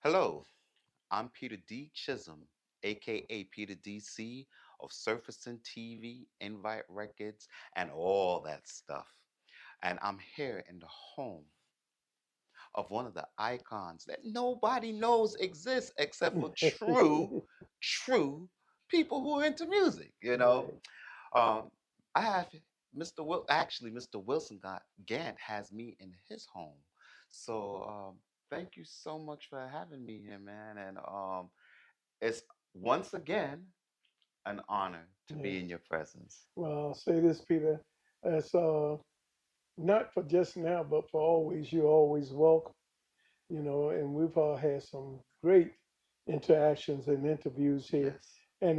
Hello, I'm Peter D. Chisholm, aka Peter DC of Surfacing TV, Invite Records, and all that stuff. And I'm here in the home of one of the icons that nobody knows exists except for true people who are into music, Right. Um, I have Mr. Wilson got Gant has me in his home. So thank you so much for having me here, man. And it's once again an honor to Yeah. be in your presence. Well, I'll say this, Peter. It's not for just now, but for always. You're always welcome. And we've all had some great interactions and interviews here. Yes. And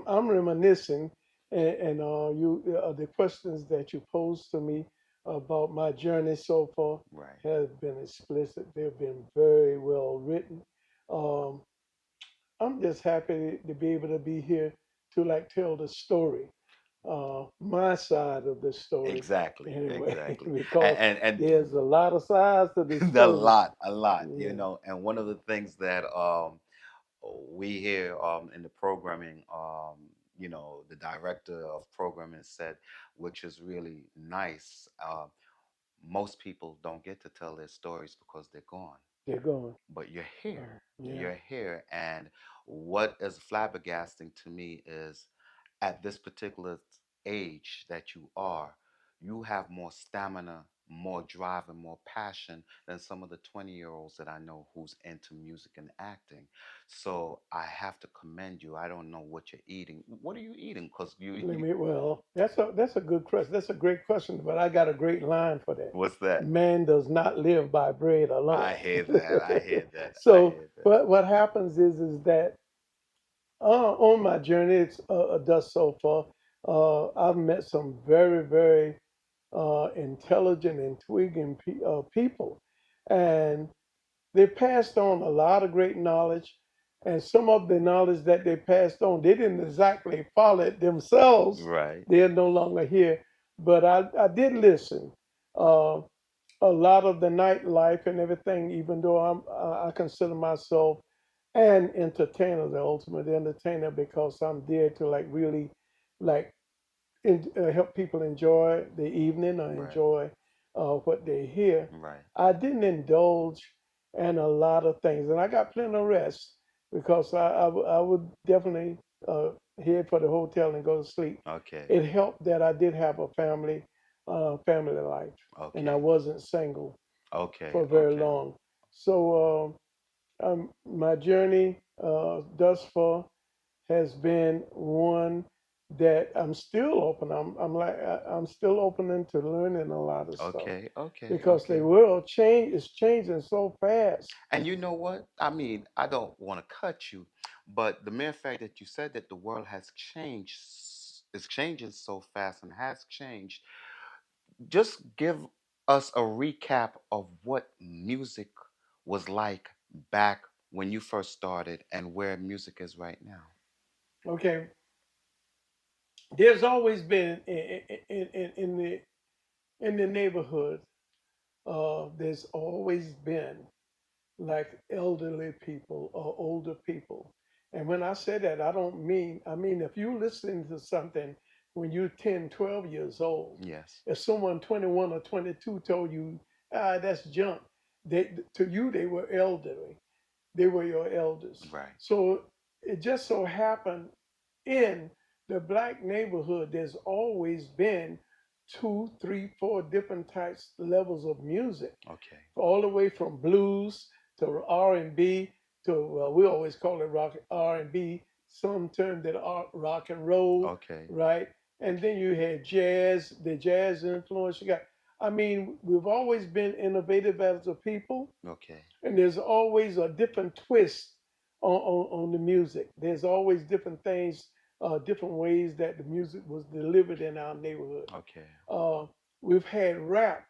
I'm reminiscing, the questions that you posed to me about my journey so far Right. have been explicit. They've been very well written. Um, I'm just happy to be able to be here to like tell the story, my side of the story, Exactly. anyway, Exactly. because And there's a lot of sides to the a story. lot, a lot, Yeah, And one of the things that we hear in the programming, the director of programming said, which is really nice. Most people don't get to tell their stories because they're gone, they're going. but you're here. Yeah. You're here. And what is flabbergasting to me is at this particular age that you have more stamina, more drive, and more passion than some of the 20-year-olds that I know who's into music and acting. So I have to commend you. I don't know what you're eating. What are you eating? Because Let me. Well, that's a good question. That's a great question, but I got a great line for that. what's that? Man does not live by bread I alone. hear that. I hear that. I So hear that. what happens is that on my journey thus so far, I've met some very, very intelligent, intriguing people, and they passed on a lot of great knowledge. And some of the knowledge that they passed on, they didn't exactly follow it themselves. Right. They're no longer here, but I did listen. Uh, a lot of the nightlife and everything, even though I consider myself an entertainer, the ultimate entertainer, because I'm there to like really like help people enjoy the evening or Right. enjoy what they hear. Right. I didn't indulge in a lot of things, and I got plenty of rest because I would definitely uh, head for the hotel and go to sleep. Okay. It helped that I did have a family life, and I Okay. wasn't single Okay. for very Okay. long. So my journey thus far has been one that I'm still open. I'm still open into learning a lot of stuff Okay. Okay. because the Okay. world change is changing so fast. And you know what? I mean, I don't want to cut you, but the mere fact that you said that the world has changed, is changing so fast and has changed, just give us a recap of what music was like back when you first started and where music is right now. Okay, there's always been in the neighborhood. There's always been like elderly people or older people. And when I say that, I mean, if you listen to something when you're 10, 12 years old, Yes. if someone 21 or 22 told you, that's junk, to you, they were elderly. They were your elders. Right. So it just so happened in the black neighborhood, there's always been two, three, four different types levels of music, Okay. all the way from blues to R&B to we always call it rock R&B. Some termed it rock and roll, Okay. right? And then you had jazz, the jazz influence. You got, I mean, we've always been innovative as a people, Okay. and there's always a different twist on the music. There's always different things, different ways that the music was delivered in our neighborhood. Okay. Uh, we've had rap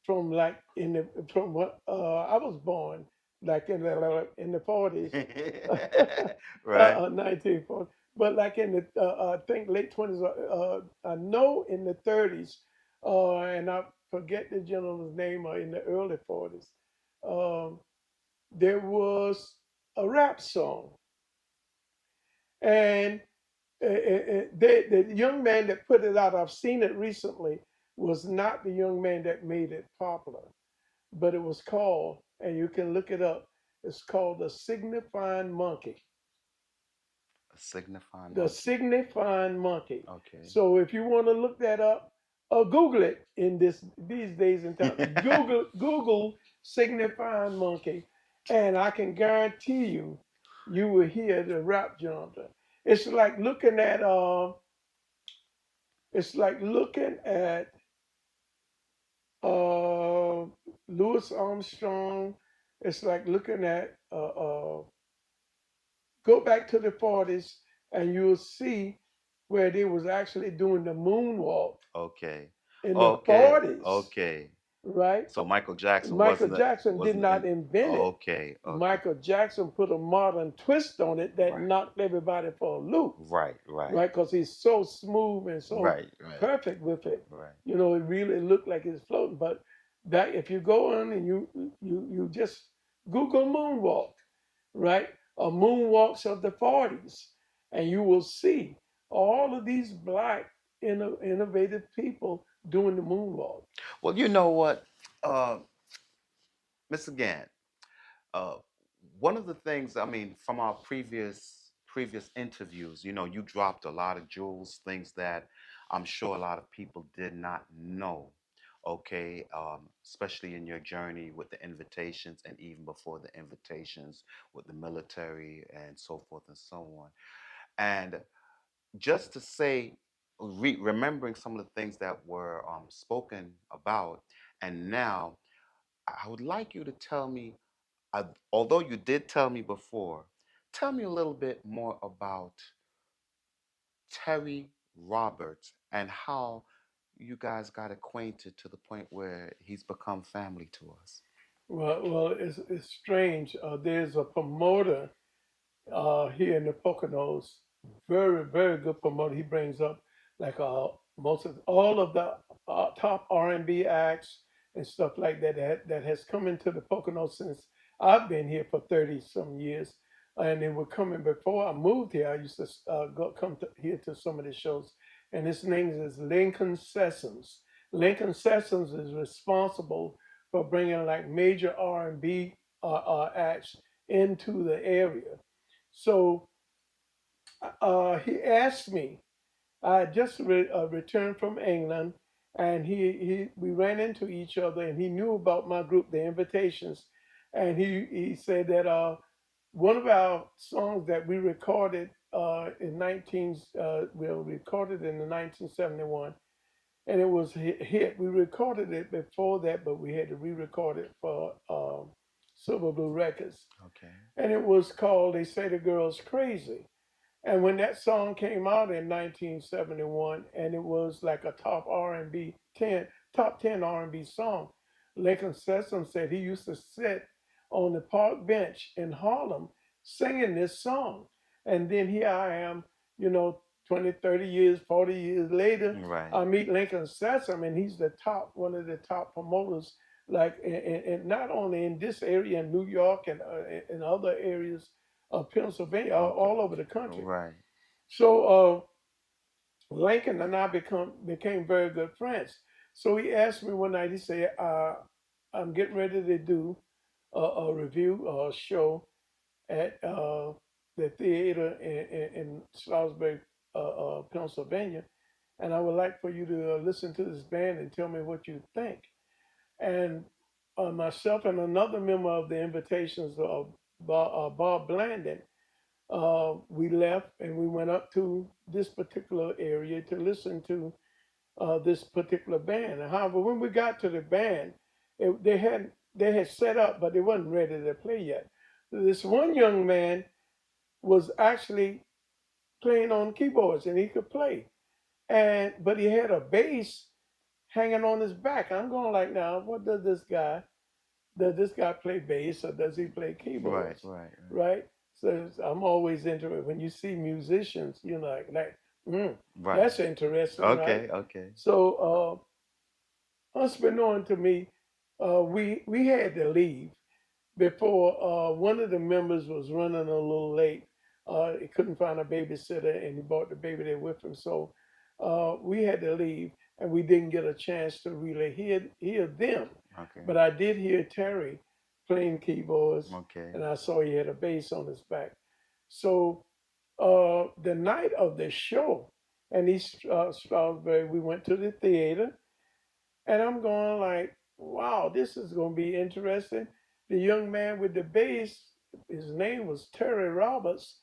from like from what I was born like in the 40s, Right. 1940, but like in the I think late 20s. I know in the 30s, and I forget the gentleman's name, or in the early 40s. Um, there was. a rap song, and the young man that put it out, I've seen it recently, was not the young man that made it popular, but it was called, and you can look it up. It's called the Signifying Monkey. A signifying The monkey. signifying monkey. Okay. So if you want to look that up, or Google it in these days and time. Google signifying monkey, and I can guarantee you, you will hear the rap genre. It's like looking at it's like looking at uh, Louis Armstrong. It's like looking at go back to the 40s, and you'll see where they was actually doing the moonwalk Okay. in the Okay. 40s, Okay. right? So Michael Jackson Michael wasn't Jackson did wasn't not in. invent it. Okay. Okay. Michael Jackson put a modern twist on it that Right. knocked everybody for a loop, Right. Right. right? Because he's so smooth and so Right. Right. perfect with it. Right. You know, it really looked like it's floating. But that if you go on and you just Google moonwalk, right? Or moonwalks of the 40s, and you will see all of these black innovative people doing the moonwalk. Well, you know what, uh, Mr. Gant. Uh, One of the things, I mean, from our previous interviews, you dropped a lot of jewels, things that I'm sure a lot of people did not know. Okay, especially in your journey with the invitations and even before the invitations with the military and so forth and so on. And just to say, remembering some of the things that were spoken about, and now I would like you to tell me, although you did tell me before, tell me a little bit more about Terry Roberts and how you guys got acquainted to the point where he's become family to us. Well, it's strange. There's a promoter here in the Poconos, very good promoter. He brings up like most of all of the top R&B acts and stuff like that, that has come into the Poconos since I've been here for 30 some years, and they were coming before I moved here. I used to come here to some of the shows, and his name is Lincoln Sessions. Lincoln Sessions is responsible for bringing like major R&B acts into the area. So he asked me. I had just returned from England, and we ran into each other, and he knew about my group, the Invitations, and he said that one of our songs that we recorded in 19 we recorded in the 1971, and it was hit. We recorded it before that, but we had to re-record it for Silver Blue Records, Okay. and it was called "They Say the Girl's Crazy." And when that song came out in 1971, and it was like a top 10 R&B song, Lincoln Sessom said he used to sit on the park bench in Harlem singing this song. And then here I am, you know, 20, 30 years, 40 years later, Right. I meet Lincoln Sessom, and he's one of the top promoters, like, and not only in this area in New York and in other areas of Pennsylvania, Okay. all over the country. Right. So Lincoln and I became very good friends. So he asked me one night. He said, "I'm getting ready to do a review or a show at the theater in Salisbury, Pennsylvania, and I would like for you to listen to this band and tell me what you think." And myself and another member of the Invitations, Bob Blandon, we left and we went up to this particular area to listen to this particular band. However, when we got to the band, they had set up, but they wasn't ready to play yet. This one young man was actually playing on keyboards and he could play, and but he had a bass hanging on his back. I'm going like, now, what does this guy? Does this guy play bass or does he play Right. keyboards? Right. Right? So I'm always interested when you see musicians, you know, like mm, Right. that's interesting, right? Okay. Okay. So unbeknown to me, we had to leave, before one of the members was running a little late. He couldn't find a babysitter, and he brought the baby there with him. So we had to leave, and we didn't get a chance to really hear them. Okay. But I did hear Terry playing keyboards, Okay. and I saw he had a bass on his back. So the night of the show, and East Stroudsburg, we went to the theater, and I'm going like, wow, this is going to be interesting. The young man with the bass, his name was Terry Roberts,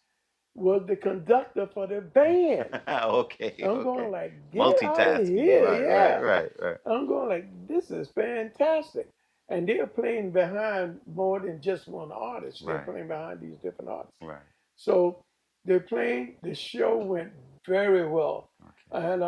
was the conductor for the band. Okay. I'm Okay. going like, get out of Multitasking. here, Right. Right. yeah. Right. Right. I'm going like, this is fantastic. And they're playing behind more than just one artist. They're Right. playing behind these different artists. Right. So they're playing. The show went very well, Okay. and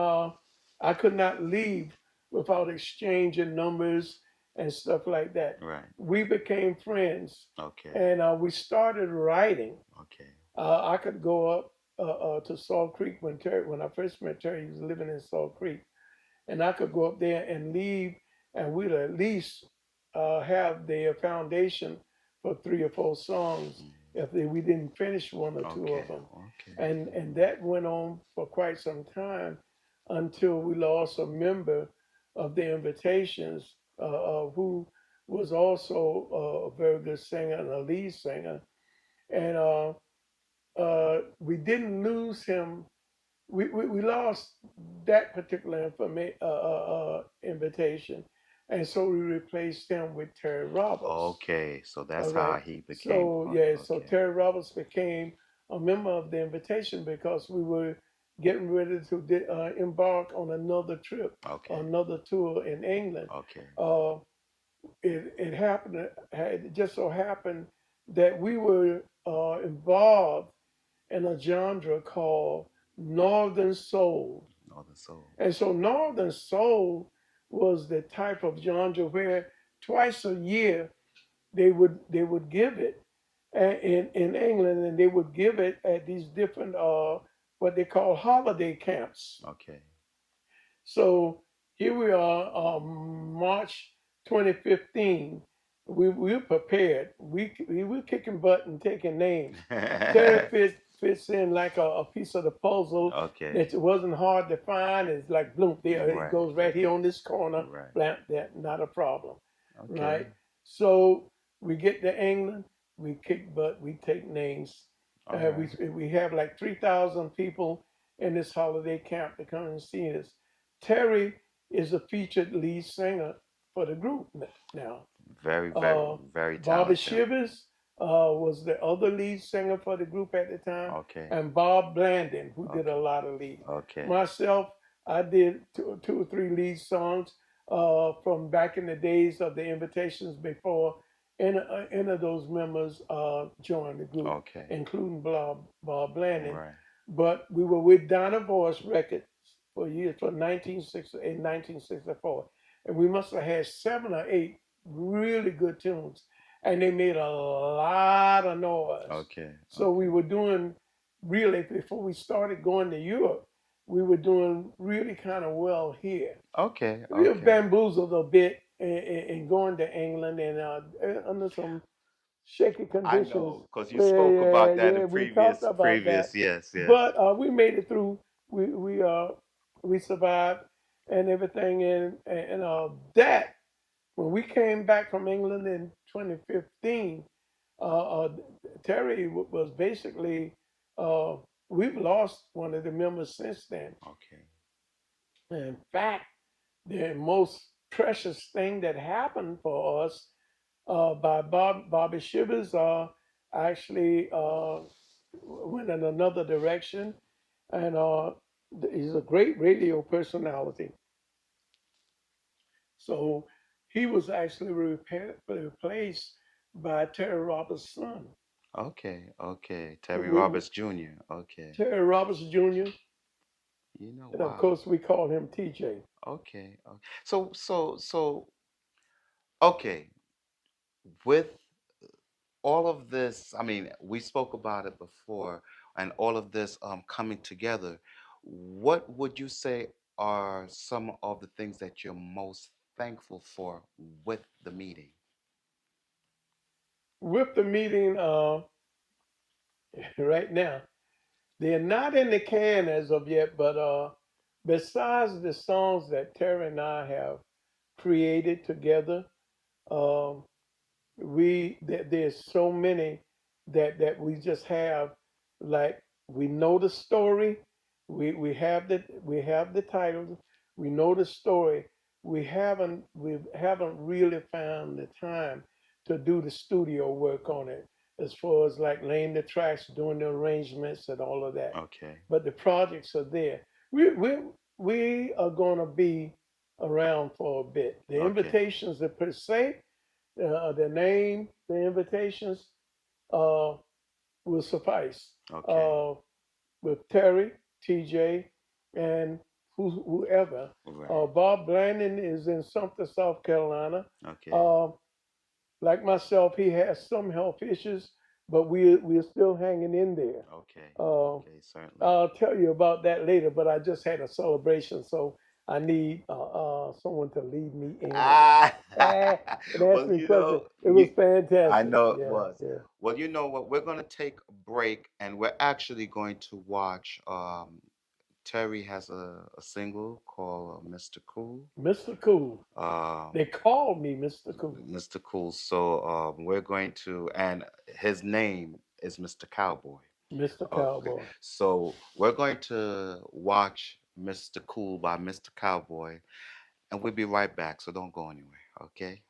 I could not leave without exchanging numbers and stuff like that. Right. We became friends, Okay. and we started writing. Okay. I could go up to Salt Creek when I first met Terry. He was living in Salt Creek, and I could go up there and leave, and we'd at least have the foundation for 3 or 4 songs Mm. if we didn't finish one or two of Okay. them, Okay. and that went on for quite some time until we lost a member of the Invitations who was also a very good singer and a lead singer, and we didn't lose him. We lost that particular invitation, and so we replaced him with Terry Roberts. Okay. So All that's how right. he became So part. yeah, so Okay. Terry Roberts became a member of the invitation because we were getting ready to embark on another trip, Okay. another tour in England. Okay. Uh, it happened. It just so happened that we were involved in a genre called Northern Soul. Northern Soul. And so Northern Soul was the type of genre where twice a year they would give it in England, and they would give it at these different what they call holiday camps. Okay. So here we are, March 2015. We were prepared. We were kicking butt and taking names. Terry fits in like a piece of the puzzle Okay. that it wasn't hard to find. It's like bloom, there it Right. goes right here on this corner. Right. Blam, that not a problem, Okay. right? So we get to England, we kick butt, we take names. All We have like 3,000 people in this holiday camp to come and see us. Terry is a featured lead singer for the group now. Very, very, Uh, very Bobby talented. Shivers was the other lead singer for the group at the time, Okay. and Bob Blandon, who did a Okay. lot of lead. Okay. Myself, I did two or three lead songs from back in the days of the invitations before any of those members joined the group, Okay. including Bob Blandon. Right. But we were with Donna Voice Records for years, from 1960 1964. And we must have had 7 or 8 really good tunes. And they made a lot of noise. Okay. So we Okay. were doing really, before we started going to Europe, we were doing really kind of well here. Okay. We were Okay. bamboozled a bit in going to England and under some shaky I conditions. know, because you Yeah, spoke yeah, about that yeah. in We talked about previous. that, Yes. Yes. but we made it through. We survived and everything, and that when we came back from England in 2015, uh, uh, Terry was basically. Uh, we've lost one of the members since then. Okay. In fact, the most precious thing that happened for us by Bobby Shivers actually went in another direction, and he's a great radio personality. So he was actually replaced by Terry Roberts' son. Okay. Okay. Terry We, Roberts Jr. Okay. Terry Roberts Jr., You know, and of wow. course we call him TJ. Okay. Okay. So, okay. With all of this, I mean, we spoke about it before, and all of this coming together, what would you say are some of the things that you're most thankful for with the meeting? with the meeting right now, they're not in the can as of yet, but besides the songs that Terry and I have created together, um, there's so many that we just have, like, we know the story, we have the titles, we know the story. We haven't really found the time to do the studio work on it, as far as like laying the tracks, doing the arrangements and all of that. Okay. But the projects are there. We are going to be around for a bit. The Okay. invitations are per se, the name, the invitations uh, will suffice. Okay. Uh, with Terry, TJ, and whoever. Right. Bob Blandon is in Sumter, South Carolina. Okay. Uh, like myself, he has some health issues, but we're still hanging in there. Okay. Uh, Okay. Certainly. I'll tell you about that later, but I just had a celebration, so I need someone to lead me in it. Ah, And ask well, me questions. It was you, I fantastic. know it Yeah, was. yeah. Well, you know what? We're gonna take a break, and we're actually going to watch. Terry has a single called Mr. Cool. Mr. Cool. Um, They called me Mr. Cool. Mr. Cool. So we're going to, and his name is Mr. Cowboy. Mr. Okay. Cowboy. So we're going to watch Mr. Cool by Mr. Cowboy, and we'll be right back. So don't go anywhere. Okay.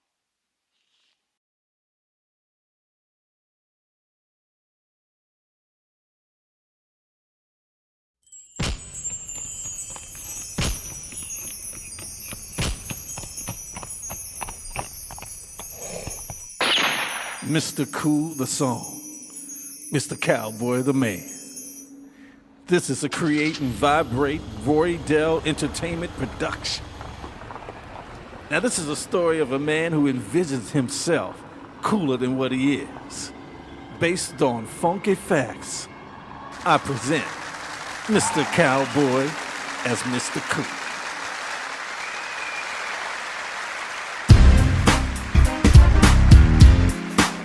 Mr. Cool the song, Mr. Cowboy the man. This is a Create and Vibrate Roy Dell Entertainment production. Now, this is a story of a man who envisions himself cooler than what he is. Based on funky facts, I present Mr. Cowboy as Mr. Cool.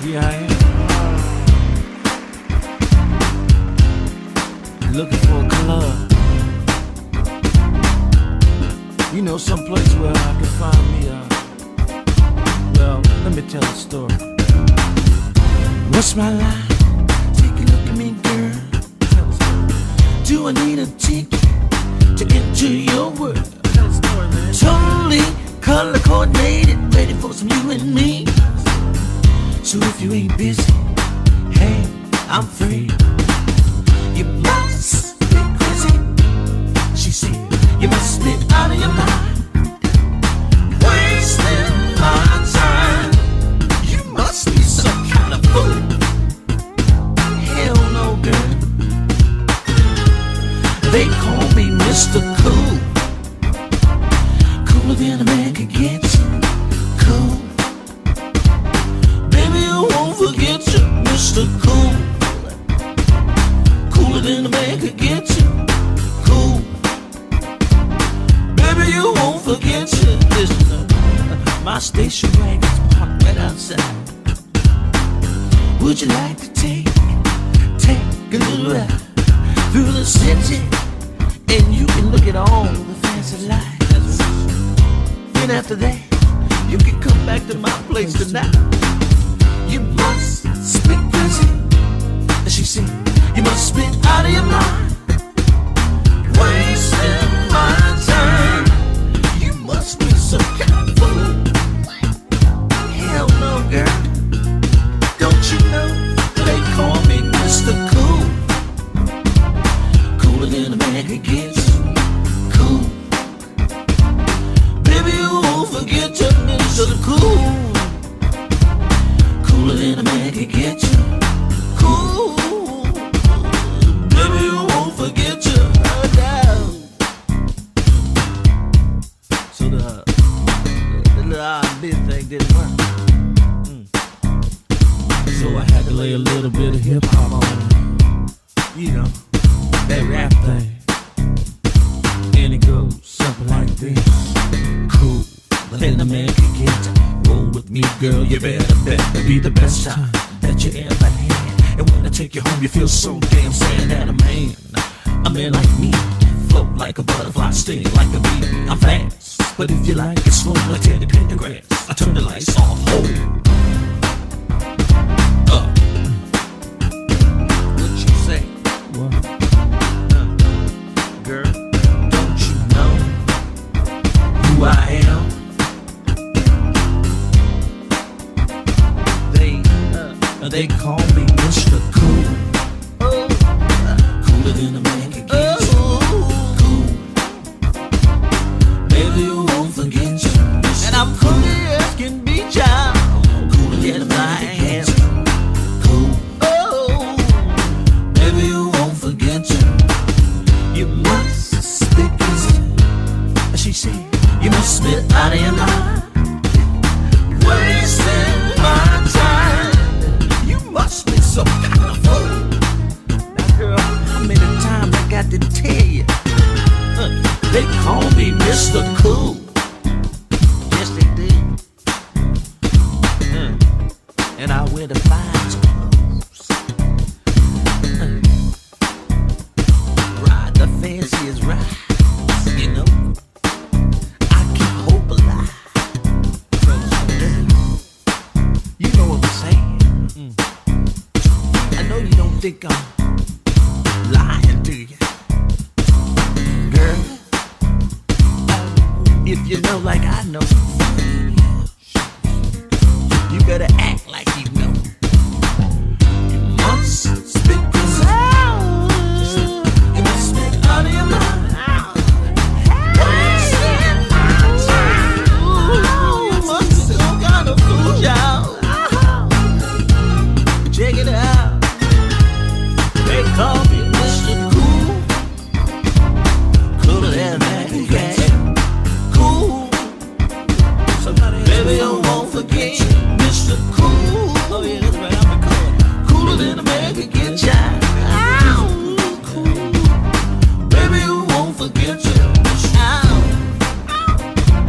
Here I am, looking for a club. You know, someplace where I can find me well, let me tell a story. What's my line? Take a look at me, girl. Tell a story. Do I need a ticket to enter your world? Tell a story, man. Totally color coordinated, ready for some you and me. So if you ain't busy, hey, I'm free. You must be crazy, she said. You must be out of your mind, wasting my time. You must be some kind of fool. Hell no, girl. They call me Mr. Cool. Cooler than a man could get. Cool. Baby, you won't forget you, Mr. Cool. Cooler than a man could get you. Cool. Baby, you won't forget you. Listen, my station wagon's parked right outside. Would you like to take a little ride through the city? And you can look at all the fancy lights. Then after that, you can come back to my place tonight. You must speak crazy, she said. You must be out of your mind, wasting my time. You must be some kind of fool. Hell no, girl. Don't you know they call me Mr. Cool? Cooler than a man could get. Cool. Baby, you won't forget your Mr. Cool. Cooler than a man can get you. Cool. Baby, you won't forget you. So the little R&B thing didn't work. So I had to lay a little bit of hip hop on it. You know, that rap thing. And it goes something like this. Cool. Then a man can get. Roll with me, girl, you better bet to be the best time. your hand. And when I take you home, you feel so damn sad that a man like me, float like a butterfly, sting like a bee. I'm fast, but if you like it slow, like Teddy Pendergrass, I turn the lights off. Hold up. What you say? What? Girl, don't you know who I am? They call me Mr. Cool. Cooler than a man can get. Cool. Baby, you won't forget you. And I'm cool as can be, child. Cooler than a man can get. Cool. Baby, you won't forget you. You must spit this. She said, you must spit out of your mind. Wasting my time. You must be some kind of fool. Now, girl, how many times I got to tell you? They call me Mr. Cool. Yes, they do. And I wear the finest clothes. Ride the fanciest rides, you know. I keep hope alive. You know what I'm saying? I know you don't think I'm lying to you. Girl, if you know like I know, you better act like you know. You must spit this out. You must spit out of your mouth. Wasting my time. You must be some kind of fool, child. Check it out. They call me Mr. Cool. Cooler than a man can. Cool. Baby, I won't forget you, Mr. Cool. Oh yeah, that's right, I'm a cooler than a man can get, child. Cool. Baby, you won't forget you.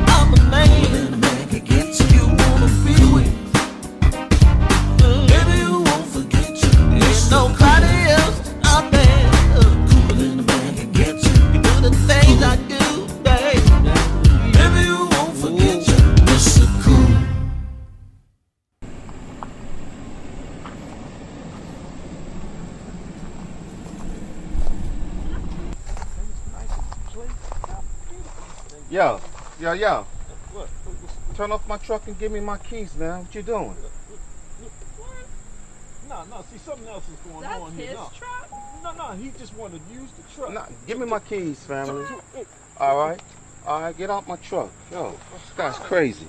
I'm a man. Cooler than a man can get you. You wanna feel it. Baby, you won't forget you. There's nobody else out there. Cooler than a man can get you. You do the things I do, babe. Baby, you won't forget you. Mr. Cool. Yo, yo. Turn off my truck and give me my keys, man. What you doing? No, see, something else is going That's on here. his No, truck? no, he just wanted to use the truck. Nah, give me my keys, family. All right, get out my truck. Yo, this guy's crazy.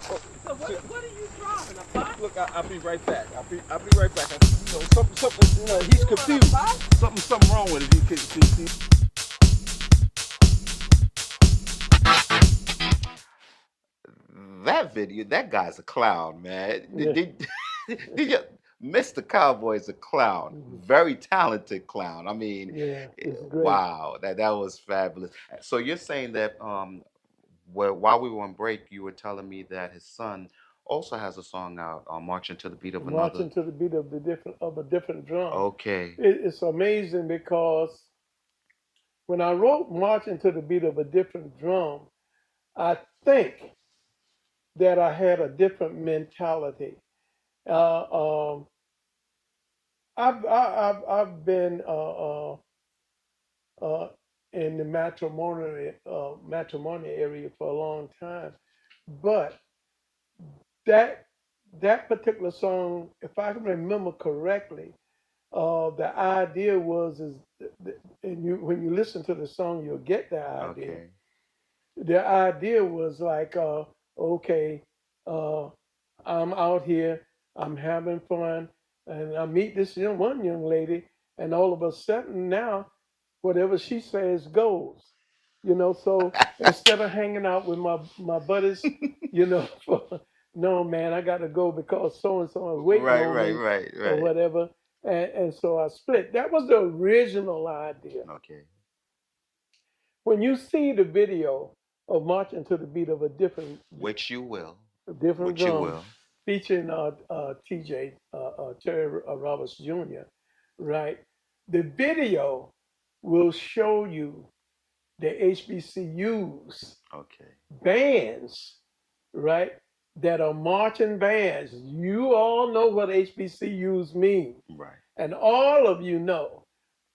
So what are you driving, a bus? Look, I'll be right back. I'll be right back. Something, he's confused. Something wrong with it. He can't see. That video, that guy's a clown, man. Yeah, Did you, Mr. Cowboy's a clown, mhm. very talented clown. I mean, Yeah, it's great. wow, that was fabulous. So you're saying that while we were on break, you were telling me that his son also has a song out, "Marching to the Beat of Another." Marching to the beat of a different drum. Okay, It's amazing because when I wrote "Marching to the Beat of a Different Drum," I think that I had a different mentality. Um, I've been uh, in the matrimonial area for a long time, but that that particular song, if I can remember correctly, the idea was and you when you listen to the song, you'll get the idea. okay. The idea was like, okay, uh, I'm out here, I'm having fun, and I meet this one young lady, and all of a sudden now, whatever she says goes. So instead of hanging out with my buddies, for, no man, I got to go because so and so is waiting Right, on right, me right, or right. whatever, and so I split. That was the original idea. Okay. When you see the video of marching to the beat of a Which you will. different Which you drum, will. featuring TJ Terry Roberts Jr. Right, the video will show you the HBCUs Okay. bands, right, that are marching bands. You all know what HBCUs mean, Right. and all of you know,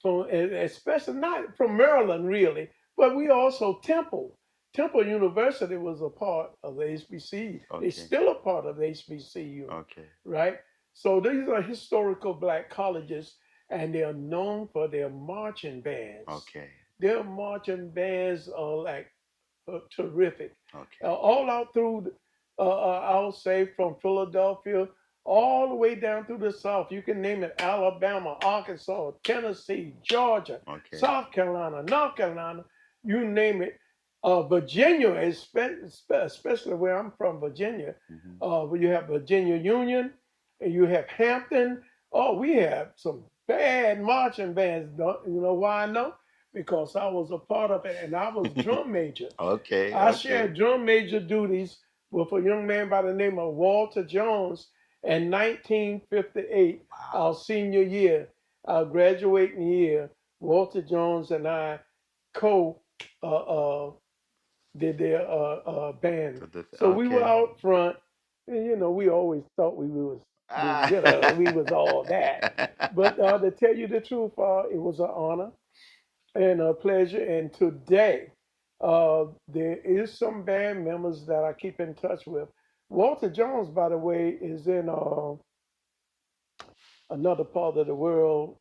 from especially not from Maryland really, but we also Temple University was a part of the HBCU. They're Okay. still a part of the HBCU, Okay. right? So these are historical black colleges, and they are known for their marching bands. Okay. Their marching bands are like terrific. Okay. All out through, I'll say from Philadelphia all the way down through the South. You can name it Alabama, Arkansas, Tennessee, Georgia, Okay. South Carolina, North Carolina, you name it. Virginia, especially where I'm from, Virginia, Hmm. where you have Virginia Union and you have Hampton. Oh, we have some bad marching bands. You know why I know? Because I was a part of it and I was drum major. Okay. I Okay. shared drum major duties with a young man by the name of Walter Jones in 1958, our Wow. senior year, our graduating year. Walter Jones and I co did their band. So the So we were okay. out front, and we always thought we Ah. we was all that. But to tell you the truth, it was an honor and a pleasure. And today, there is some band members that I keep in touch with. Walter Jones, by the way, is in another part of the world.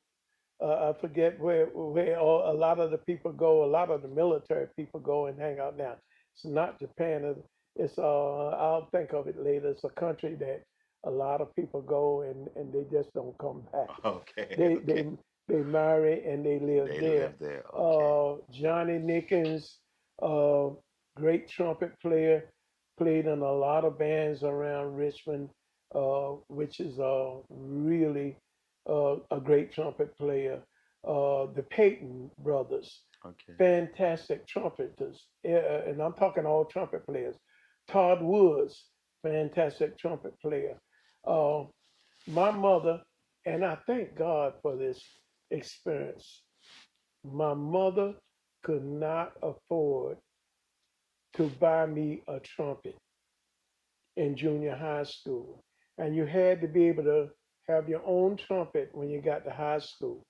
I forget where a lot of the people go. A lot of the military people go and hang out now. It's not Japan. It's I'll think of it later. It's a country that a lot of people go and they just don't come back. Okay. They Okay. they they marry and they live They there. live there. Okay. Johnny Nickens, uh, great trumpet player, played in a lot of bands around Richmond, which is really a great trumpet player. The Peyton brothers, Okay. fantastic trumpeters, and I'm talking all trumpet players. Todd Woods, fantastic trumpet player. Uh, my mother, and I thank God for this experience. My mother could not afford to buy me a trumpet in junior high school. And you had to be able to have your own trumpet when you got to high school.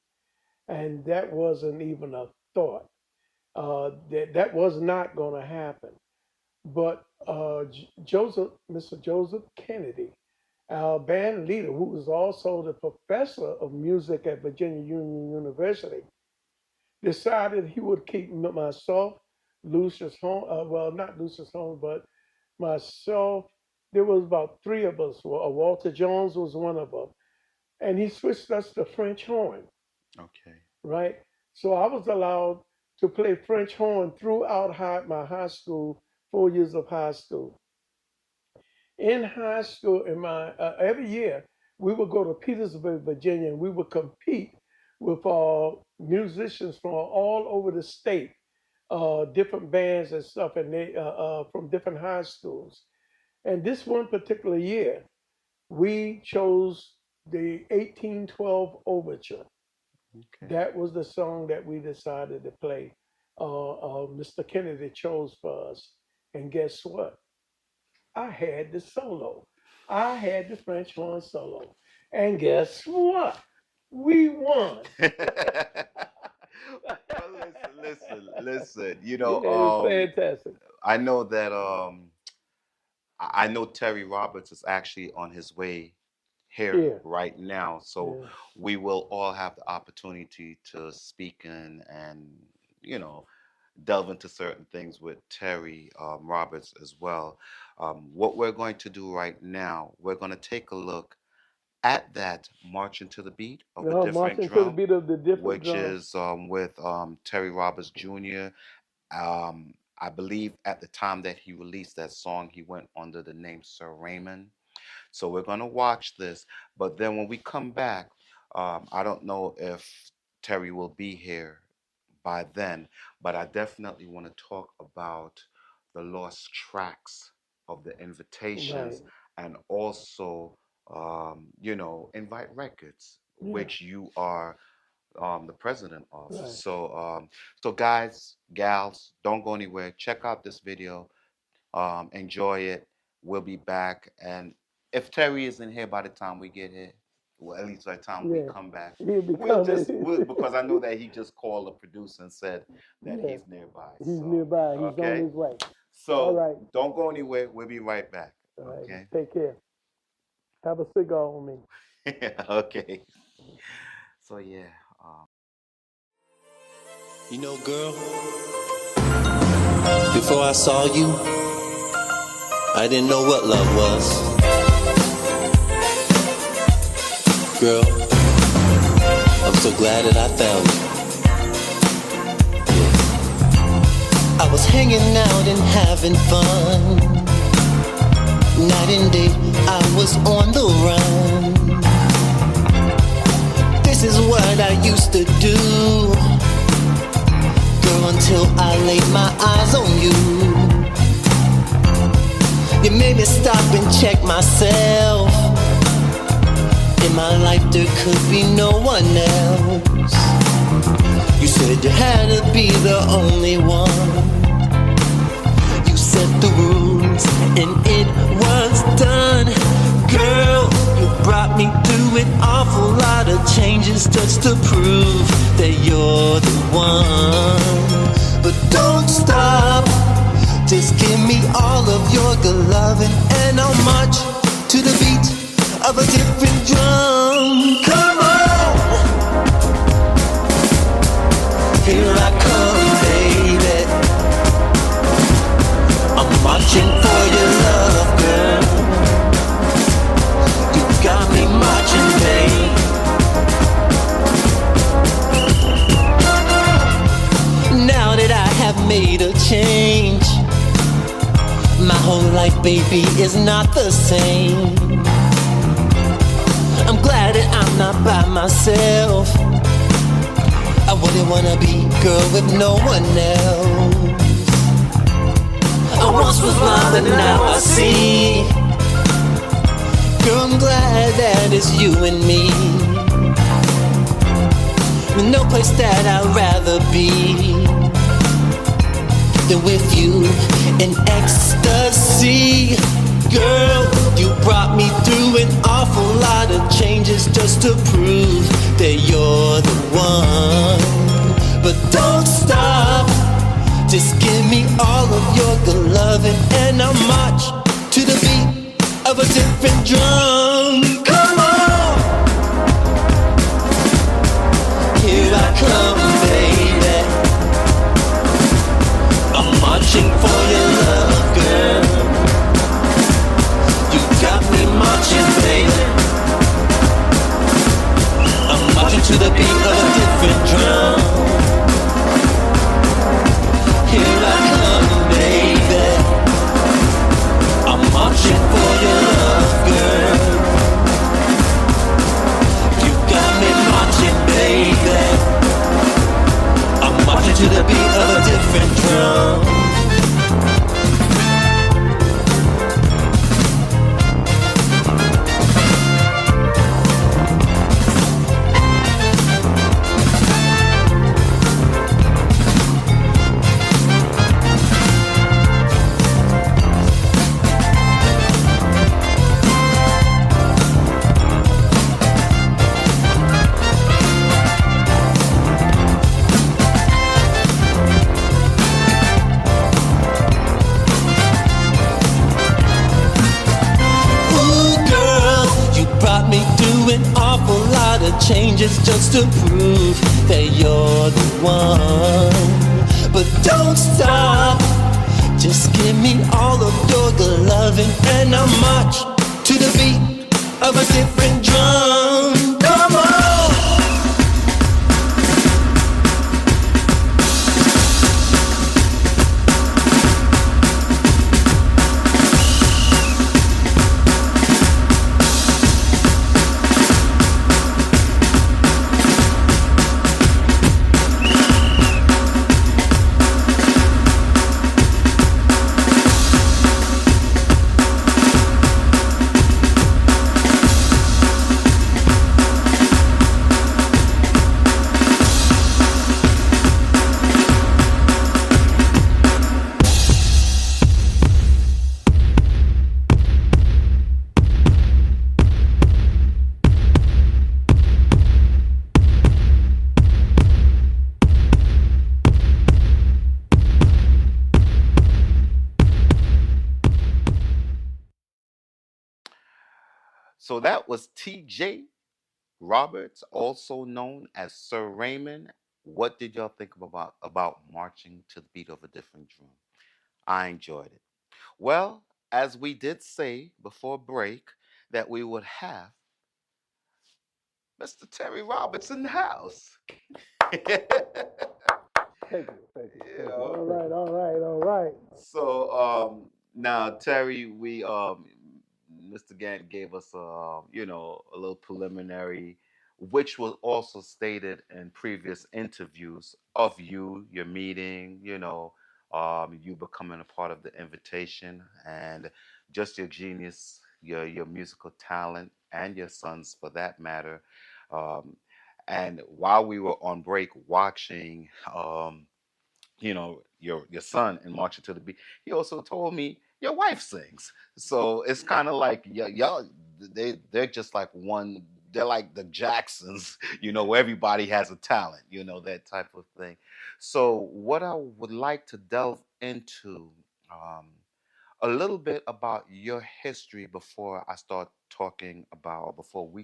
And that wasn't even a thought. That was not going to happen. But Mr. Joseph Kennedy, our band leader, who was also the professor of music at Virginia Union University, decided he would keep myself, Lucius Holmes, well, not Lucius Holmes, but myself. There was about three of us. Walter Jones was one of them, and he switched us to French horn, Okay. right? So I was allowed to play French horn throughout my high school, 4 years of high school. In high school, in my every year, we would go to Petersburg, Virginia, and we would compete with musicians from all over the state, different bands and stuff, and they from different high schools. And this one particular year, we chose the 1812 Overture. Okay. That was the song that we decided to play. Mr. Kennedy chose for us, and guess what? I had the solo. I had the French horn solo. And guess what? We won. Well, listen. It is fantastic. I know that I know Terry Roberts is actually on his way here Here. right now, so Yeah. we will all have the opportunity to speak and you know delve into certain things with Terry Roberts as well. What we're going to do right now, we're going to take a look at that marching to the beat of a different Marching to the drum, beat of the different which drum. is with Terry Roberts Jr. I believe at the time that he released that song, he went under the name Sir Raymond. So we're going to watch this. But then when we come back, I don't know if Terry will be here by then, but I definitely want to talk about the lost tracks of the invitations Right. and also, Invite Records, Yeah. which you are the president of. Right. So guys, gals, don't go anywhere. Check out this video. Enjoy it. We'll be back. And if Terry isn't here by the time we get here, well, at least by the time we Yeah. come back, He'll be coming. because I know that he just called the producer and said that Yeah. he's nearby. He's So, nearby. He's on okay. his way. All So right. don't go anywhere. We'll be right back. All right. Okay. Take care. Have a cigar on me. Okay. So yeah. Um, You know, girl, before I saw you, I didn't know what love was. Girl, I'm so glad that I found you. I was hanging out and having fun. Night and day, I was on the run. This is what I used to do, girl, until I laid my eyes on you. You made me stop and check myself. In my life there could be no one else. You said you had to be the only one. You set the rules and it was done. Girl, you brought me through an awful lot of changes just to prove that you're the one. But don't stop, just give me all of your good loving, and I'll march to the beat of a different drum. Come on, here I come, baby. I'm marching for your love, girl. You got me marching, babe. Now that I have made a change, my whole life, baby, is not the same. I'm glad that I'm not by myself. I wouldn't wanna be, girl, with no one else. I once was blind, but now I see. Girl, I'm glad that it's you and me. No place that I'd rather be than with you in ecstasy. Girl, you brought me through an awful lot of changes just to prove that you're the one. But don't stop, just give me all of your good loving, and I'll march to the beat of a different drum. Come on, here I come, baby. I'm marching for your love, girl. You got me marching, baby. I'm marching to the beat of a different drum. Here I come, baby. I'm marching for your love, girl. You got me marching, baby. I'm marching to the beat of a different drum. Changes just to prove that you're the one. But don't stop, just give me all of your good loving, and I'll march to the beat of a different drum. Come on. So that was TJ Roberts, also known as Sir Raymond. What did y'all think about marching to the beat of a different drum? I enjoyed it. Well, as we did say before break, that we would have Mr. Terry Roberts in the house. Thank you, thank you, You thank you, know, All thank right, you. all right, all right. so now Terry, we Mr. Gant gave us a little preliminary, which was also stated in previous interviews of you, your meeting, you becoming a part of the invitation, and just your genius, your musical talent, and your sons for that matter. Um, and while we were on break watching your son and marching to the beat, he also told me your wife sings. So it's kind of like y'all, they're just like one. They're like the Jacksons, where everybody has a talent, that type of thing. So what I would like to delve into, um, a little bit about your history before we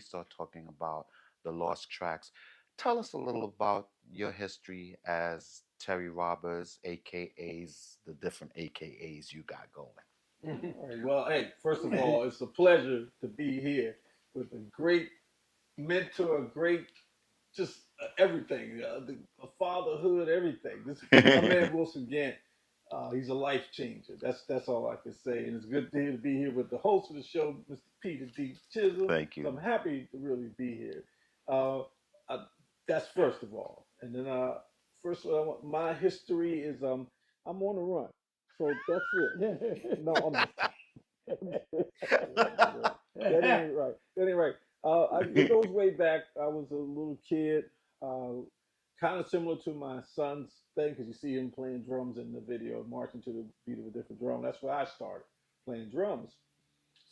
start talking about the lost tracks. Tell us a little about your history as Terry Roberts, AKAs, the different AKAs you got All right, well, hey, first of all, it's a pleasure to be here with a great mentor, a great just everything, the fatherhood, everything. This my going. man Wilson Gant, he's a life changer. That's all I can say. And it's good to be here with the host of the show, Mr. Peter D. Chisholm. Thank So you. I'm happy to really be here. Uh, I, that's first of all, and then first of all, my history is I'm on the run. So that's it. No, I'm just that ain't right. That ain't right. It goes way back. I was a little kid, kind of similar to my son's thing because you see him playing drums in the video, marching to the beat of a different drum. That's where I started playing drums.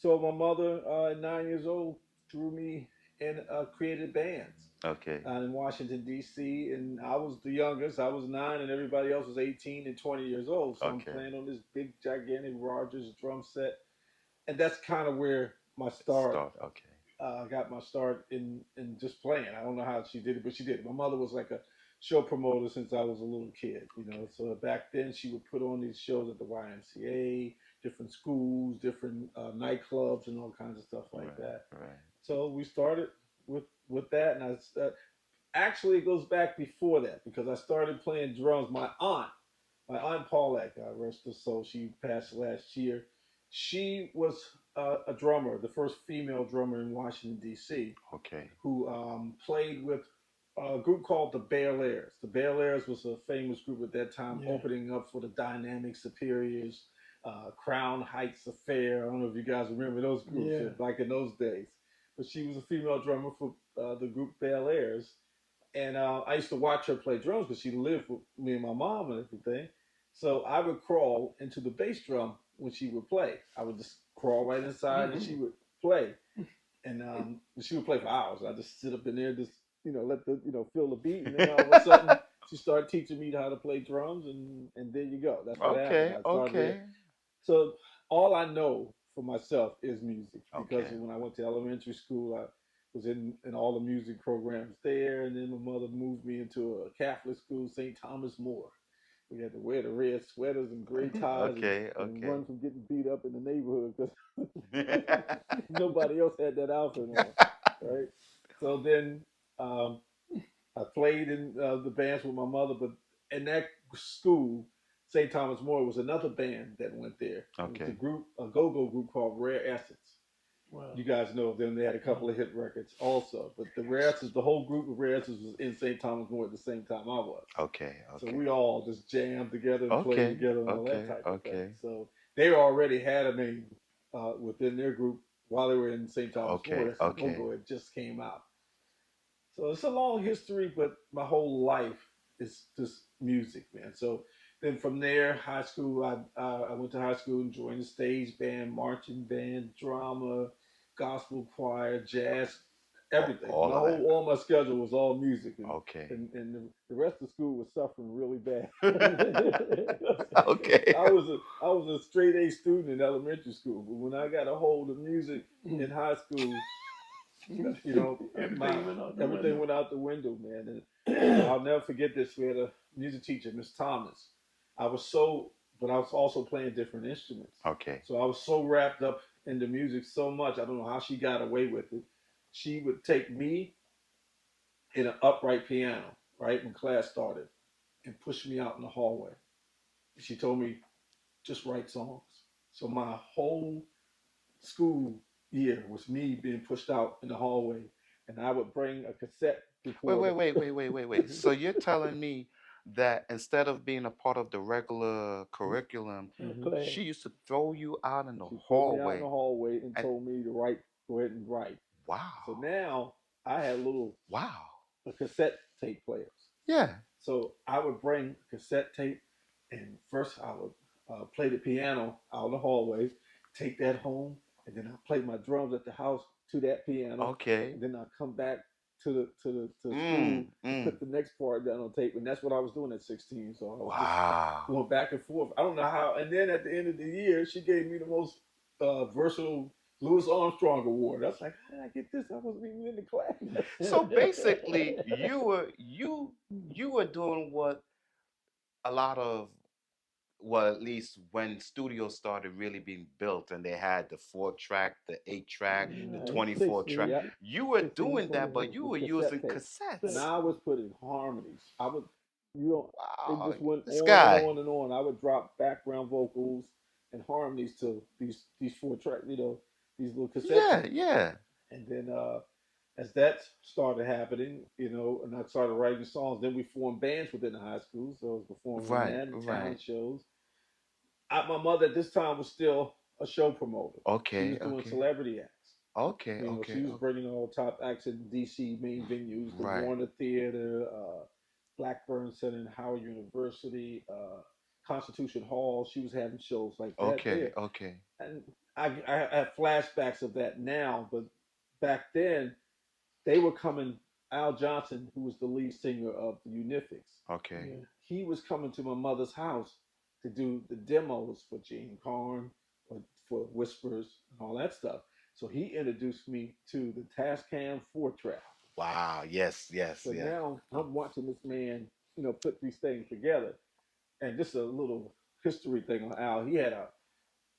So my mother, at 9 years old, threw me in created bands Okay. in Washington D.C. and I was the youngest. I was 9, and everybody else was 18 and 20 years old. So I'm Okay. playing on this big, gigantic Rogers drum set, and that's kind of where my start. Start. Okay. Got my start in just playing. I don't know how she did it, but she did it. My mother was like a show promoter since I was a little kid, you know. So back then, she would put on these shows at the YMCA, different schools, different nightclubs, and all kinds of stuff like Right. that. Right. So we started with that, and actually it goes back before that because I started playing drums. My aunt Paulette, God rest her soul, she passed last year. She was a drummer, the first female drummer in Washington D.C., Okay. who played with a group called the Bel Airs. The Bel Airs was a famous group at that time, Yeah. opening up for the Dynamic Superiors, Crown Heights Affair. I don't know if you guys remember those groups, Yeah. like in those days. But she was a female drummer for the group Bel Airs, and I used to watch her play drums because she lived with me and my mom and everything. So I would crawl into the bass drum when she would play. I would just crawl right inside and she would play. And she would play for hours. I just sit up in there, just let the feel the beat, and then all of a sudden she started teaching me how to play drums, and there you go. That's what happened. Okay. I started there. Okay. So all I know for myself is music because Okay. when I went to elementary school, I was in all the music programs there, and then my mother moved me into a Catholic school, St. Thomas More. We had to wear the red sweaters and gray ties Okay. and Okay. run from getting beat up in the neighborhood because nobody else had that outfit on, right? So then um, I played in the bands with my mother, but in that school, St. Thomas More was another band that went there. It was the Okay. group, a go-go group called Rare Essence. Wow. You guys know them. They had a couple of hit records also. But the Rare Essence, the whole group of Rare Essence was in St. Thomas More at the same time I was. Okay. So Okay. we all just jammed together and played Okay. together and all that Okay. type of thing. Okay. So they already had a name within their group while they were in St. Thomas More. Okay. That's the Okay. go-go. It just came out. So it's a long history, but my whole life is just music, man. So then from there, high school, I went to high school and joined the stage band, marching band, drama, gospel choir, jazz. everything. All My of that. whole all my schedule was all music, and Okay. the rest of school was suffering really bad. Okay. I was a straight A student in elementary school, but when I got a hold of music in high school, you know, my Everything went out the everything window. went out the window, man. And I'll never forget this. We had a music teacher, Miss Thomas. I was so, but I was also playing different instruments. Okay. So I was so wrapped up in the music so much. I don't know how she got away with it. She would take me in an upright piano, right, when class started, and push me out in the hallway. She told me, just write songs. So my whole school year was me being pushed out in the hallway, and I would bring a cassette Wait, wait, recorder. wait, wait, wait, wait, wait. So you're telling me that instead of being a part of the regular curriculum, Mhm. Class. she used to throw you out in the She threw me out in the hallway hallway and and told me to write, go ahead and write. So wow. now I had little Wow. cassette tape players. Yeah. So I would bring cassette tape, and first I would play the piano out in the hallway, take that home, and then I play my drums at the house to that piano, Okay. and then I come back to school Mm. and Mm. put the next part down on tape, and that's what I was doing at 16. So I was just Wow. going back and forth. I don't know how. And then at the end of the year, she gave me the most versatile Louis Armstrong award. I was like, how did I get this? I wasn't even in the class. So basically, you were doing what a lot of, well, at least when studios started really being built and they had the 4 track, the 8 track, the Right. 24 16, track, Yeah, you were 16, doing that, but 24. you with were cassette using tape. And cassettes. I was putting harmonies. I would, you know, it Wow, just went this on and guy. on and on. I would drop background vocals and harmonies to these 4 track, these little cassette Yeah, tapes. yeah. And then as that started happening, and I started writing songs, then we formed bands within the high school. So I was performing in Right, that and right. talent shows. My mother at this time was still a show promoter. She Okay, was doing okay. celebrity acts. Okay, okay. She was bringing all top acts in DC main venues, the Right. Warner Theater, Blackburn Center, and Howard University, Constitution Hall. She was having shows like that Okay, there, okay. and I have flashbacks of that now. But back then, they were coming. Al Johnson, who was the lead singer of the Unifics, Okay. Yeah. he was coming to my mother's house to do the demos for Gene Carn, for Whispers, and all that stuff. So he introduced me to the Tascam 4 track. Wow. Yes, yes, So yes. now I'm watching this man, put these things together. And just a little history thing on Al. He had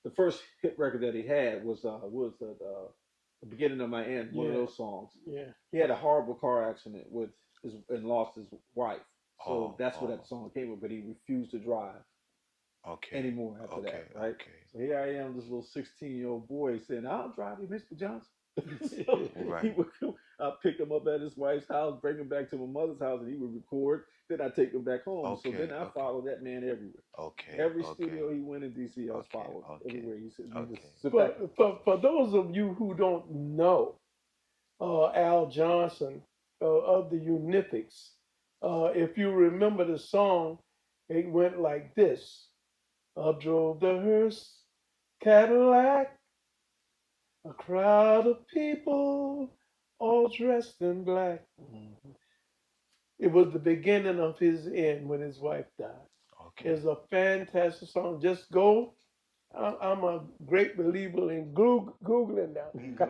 the first hit record that he had was the beginning of my end, one of Yeah. those songs. Yeah. He had a horrible car accident and lost his wife. So Oh, that's where that oh. song came from. But he refused to drive Okay. anymore after Okay, that, right? okay. So here I am, this little 16-year-old boy saying, I'll drive you, Mr. Johnson. So he Right. would come, I'd pick him up at his wife's house, bring him back to my mother's house, and he would record. Then I'd take him back home. So Okay, then I okay. followed that man everywhere. Okay, Every okay. studio he went in DC, I was Okay, followed okay. everywhere. He said, "You Okay. just sit For, back." for those of you who don't know, Al Johnson of the Unifics, if you remember the song, it went like this. Up drove the hearse Cadillac, a crowd of people all dressed in black. Mhm. It was the beginning of his end when his wife died. Okay. It's a fantastic song. Just go. I'm a great believer in Googling now because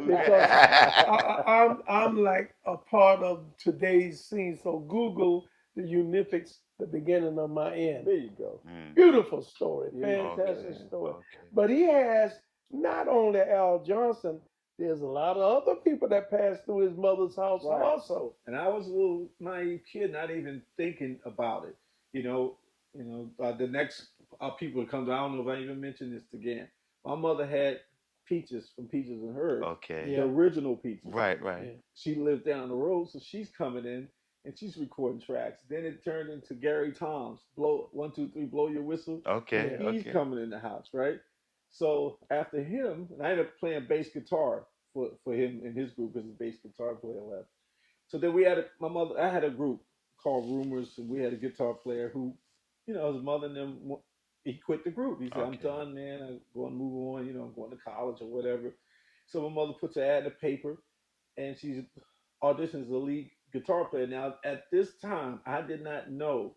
I'm like a part of today's scene. So Google the Unifics, the beginning of my end. There you go. Mm. Beautiful story, Yeah, fantastic Okay. man. story. Okay. But he has not only Al Johnson, there's a lot of other people that passed through his mother's house Right. also. And I was a little naive kid, not even thinking about it. The next people that come down, I don't know if I even mentioned this again. My mother had Peaches from Peaches and Herb, Okay. the Yeah, original Peaches. Right, right. yeah, She lived down the road, so she's coming in and she's recording tracks. Then it turned into Gary Tom's "Blow 1 2 3, Blow Your Whistle." Okay, yeah. He's okay. coming in the house, right? So after him, and I ended up playing bass guitar for him in his group because his bass guitar player left. So then we had my mother. I had a group called Rumors, and we had a guitar player who, his mother and them. He quit the group. He said, "I'm Okay. done, man. I'm going to move on. I'm going to college or whatever." So my mother puts an ad in the paper, and she's audition as a lead guitar player. Now, at this time, I did not know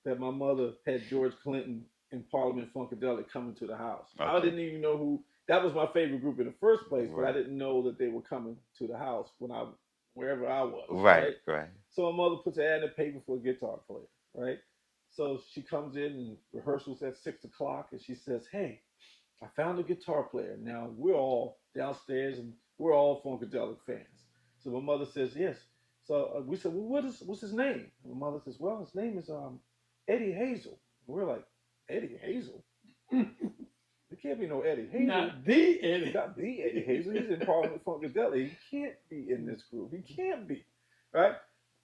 that my mother had George Clinton and Parliament Funkadelic coming to the house. I Okay. didn't even know who that was my favorite group in the first place, but I Right. didn't know that they were coming to the house when I wherever I was, Right. right? Right. So my mother puts an ad in the paper for a guitar player, right? So she comes in and rehearsals at 6 o'clock, and she says, "Hey, I found a guitar player. Now we're all downstairs and we're all Funkadelic fans." So my mother says, "Yes." So we said, "Well, what's his name?" And my mother says, "Well, his name is Eddie Hazel." And we're like, "Eddie Hazel? There can't be no Eddie Hazel. Not the Eddie. Not the Eddie Hazel. He's in Parliament Funkadelic. He can't be in this group. He can't be." Right?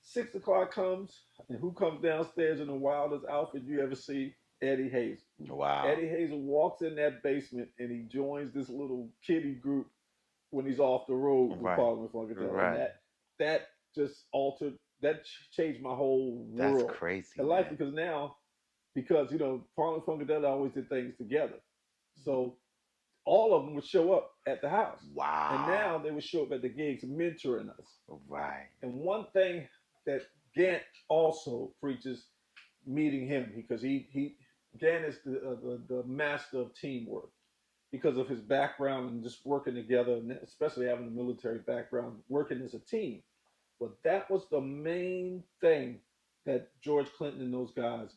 6 o'clock comes, and who comes downstairs in the wildest outfit you ever see? Eddie Hazel. Wow. Eddie Hazel walks in that basement and he joins this little kiddie group when he's off the road with Right. Parliament Funkadelic. Right. And that just altered, that changed my whole That's world crazy, in life, man. because now, because Parliament Funkadelic always did things together, so all of them would show up at the house, Wow. and now they would show up at the gigs mentoring us. Right. And one thing that Gant also preaches, meeting him, because Gant is the master of teamwork because of his background and just working together, and especially having a military background, working as a team. But that was the main thing that George Clinton and those guys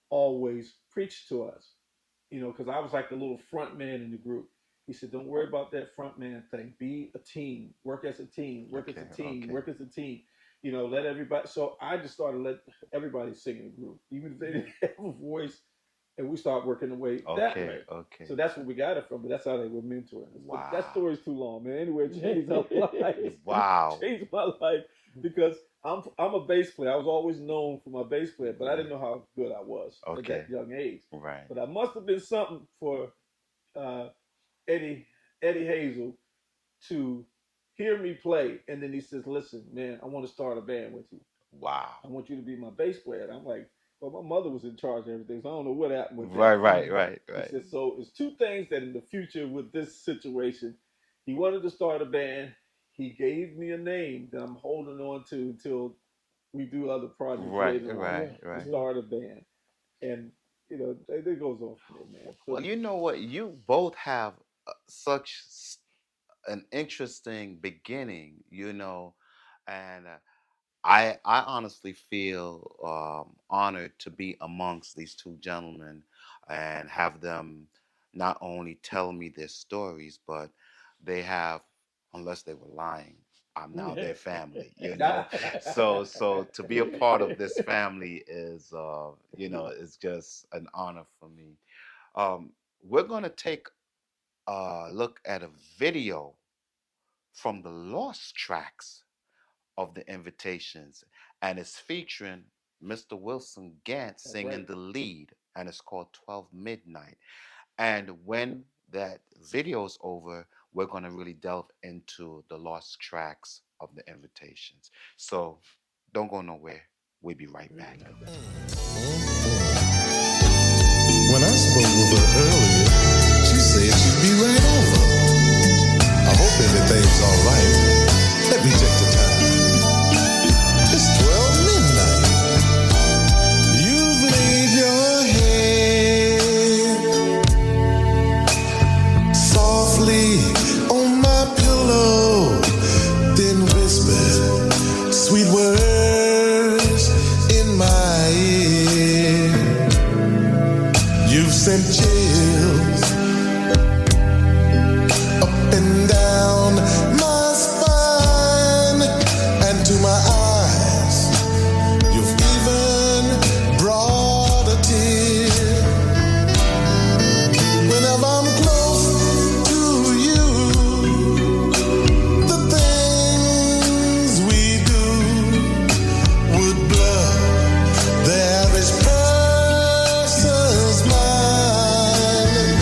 always preached to us, because I was like the little front man in the group. He said, "Don't worry about that front man thing. Be a team. Work as a team. Work as a team. Okay. Work as a team. Let everybody." So I just started let everybody sing in the group, even if they didn't have a voice, and we start working the way that way. Okay. So that's where we got it from. But that's how they were mentoring us. Wow. But that story's too long, man. Anyway, it changed our life. Wow. Changed my life because I'm a bass player. I was always known for my bass player, but I didn't know how good I was at Okay. that young age. Right. But I must have been something for Eddie Hazel to hear me play, and then he says, "Listen, man, I want to start a band with you. Wow. I want you to be my bass player." And I'm like, "Well, my mother was in charge of everything, so I don't know what happened with that." Right. He said, "So it's two things that in the future with this situation, he wanted to start a band. He gave me a name that I'm holding on to until we do other projects later on to start a band." And it goes on from there, man. So, Well, you know what? You both have such an interesting beginning, and I honestly feel honored to be amongst these two gentlemen and have them not only tell me their stories, but they have, unless they were lying, I'm now their family. So to be a part of this family is just an honor for me. We're gonna take a look at a video from the Lost Tracks of the Invitations, and it's featuring Mr. Wilson Gant that's singing right. the lead, and it's called 12 Midnight. And when that video's over, we're going to really delve into the Lost Tracks of the Invitations. So don't go nowhere. We'll be right back. When I spoke with her earlier, she said she'd be right over. I hope everything's all right. Let me check the time. It's 12 midnight. You've laid your head softly on my pillow, then whispered sweet words in my ear. You've sent chills up and down my spine and to my eyes. You've even brought a tear. Whenever I'm close to you, the things we do would blur the average person's mind.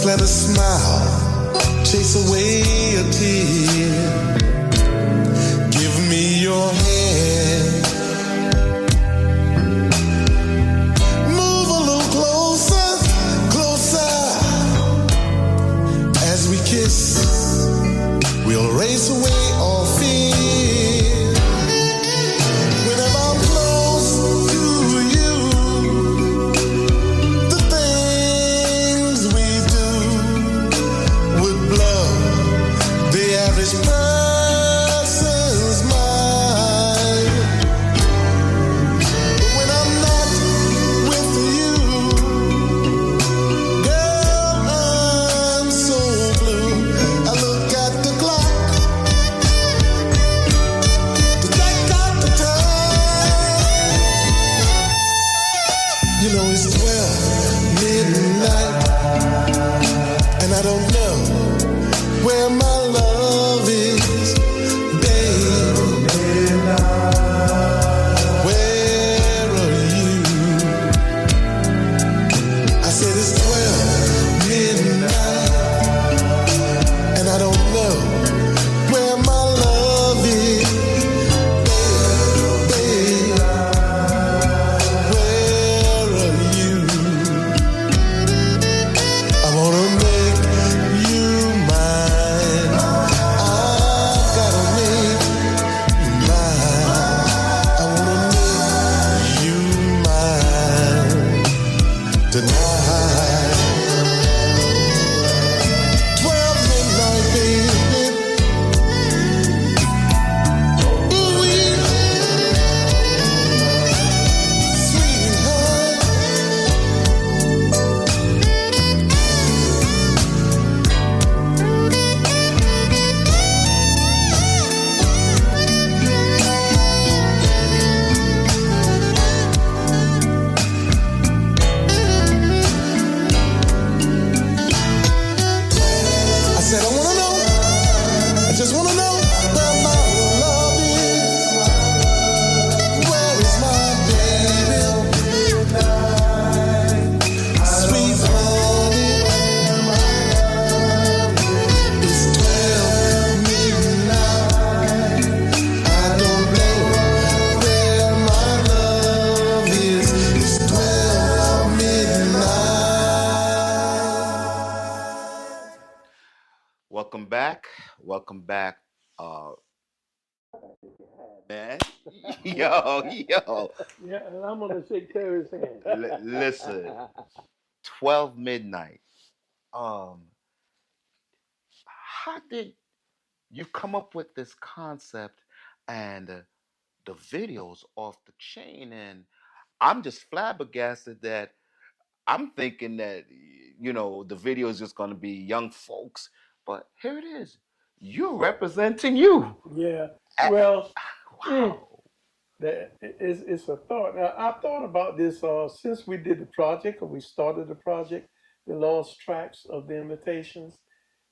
Just let a smile chase away a tear. Give me your hand. Move a little closer, closer. As we kiss, we'll race away all fear. Whenever I'm close to you, the things we do would blow the average person's mind. But when I'm not with you, girl, I'm so blue. I look at the clock, the clock got the time. You know it's 12 midnight, and I don't know where my love is, babe. Where are you? I said it's 12 midnight, and I don't know where my love is, babe. Where are you? I wanna make you mine. I've gotta make you mine. I wanna make you mine tonight. 12 midnight, baby. Ooh-wee, sweetheart. I said I wanna know, I just wanna know where my love is. Where is my baby? Sweet honey. It's 12 midnight. I don't know where my love is. It's 12 midnight. Welcome back. Welcome back. Uh, man. Yo. Yeah, and I'm gonna shake Terry's hand. Listen, 12 midnight. Um, how did you come up with this concept and the videos off the chain? And I'm just flabbergasted that I'm thinking that, the video is just going to be young folks, but here it is. You're representing you. Yeah. A- Well, mm, Wow. that it's a thought. Now, I thought about this since we did the project or we started the project, the lost tracks of the invitations.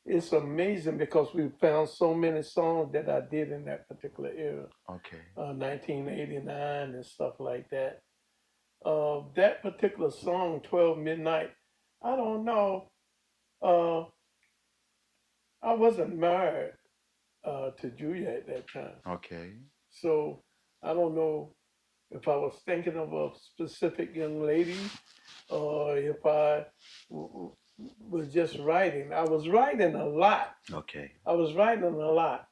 It's amazing because we found so many songs that I did in that particular era, Okay. 1989 and stuff like that. That particular song, 12 Midnight, I don't know. Uh, I wasn't married to Julia at that time. Okay. So I don't know if I was thinking of a specific young lady or if I was just writing. I was writing a lot. Okay. I was writing a lot.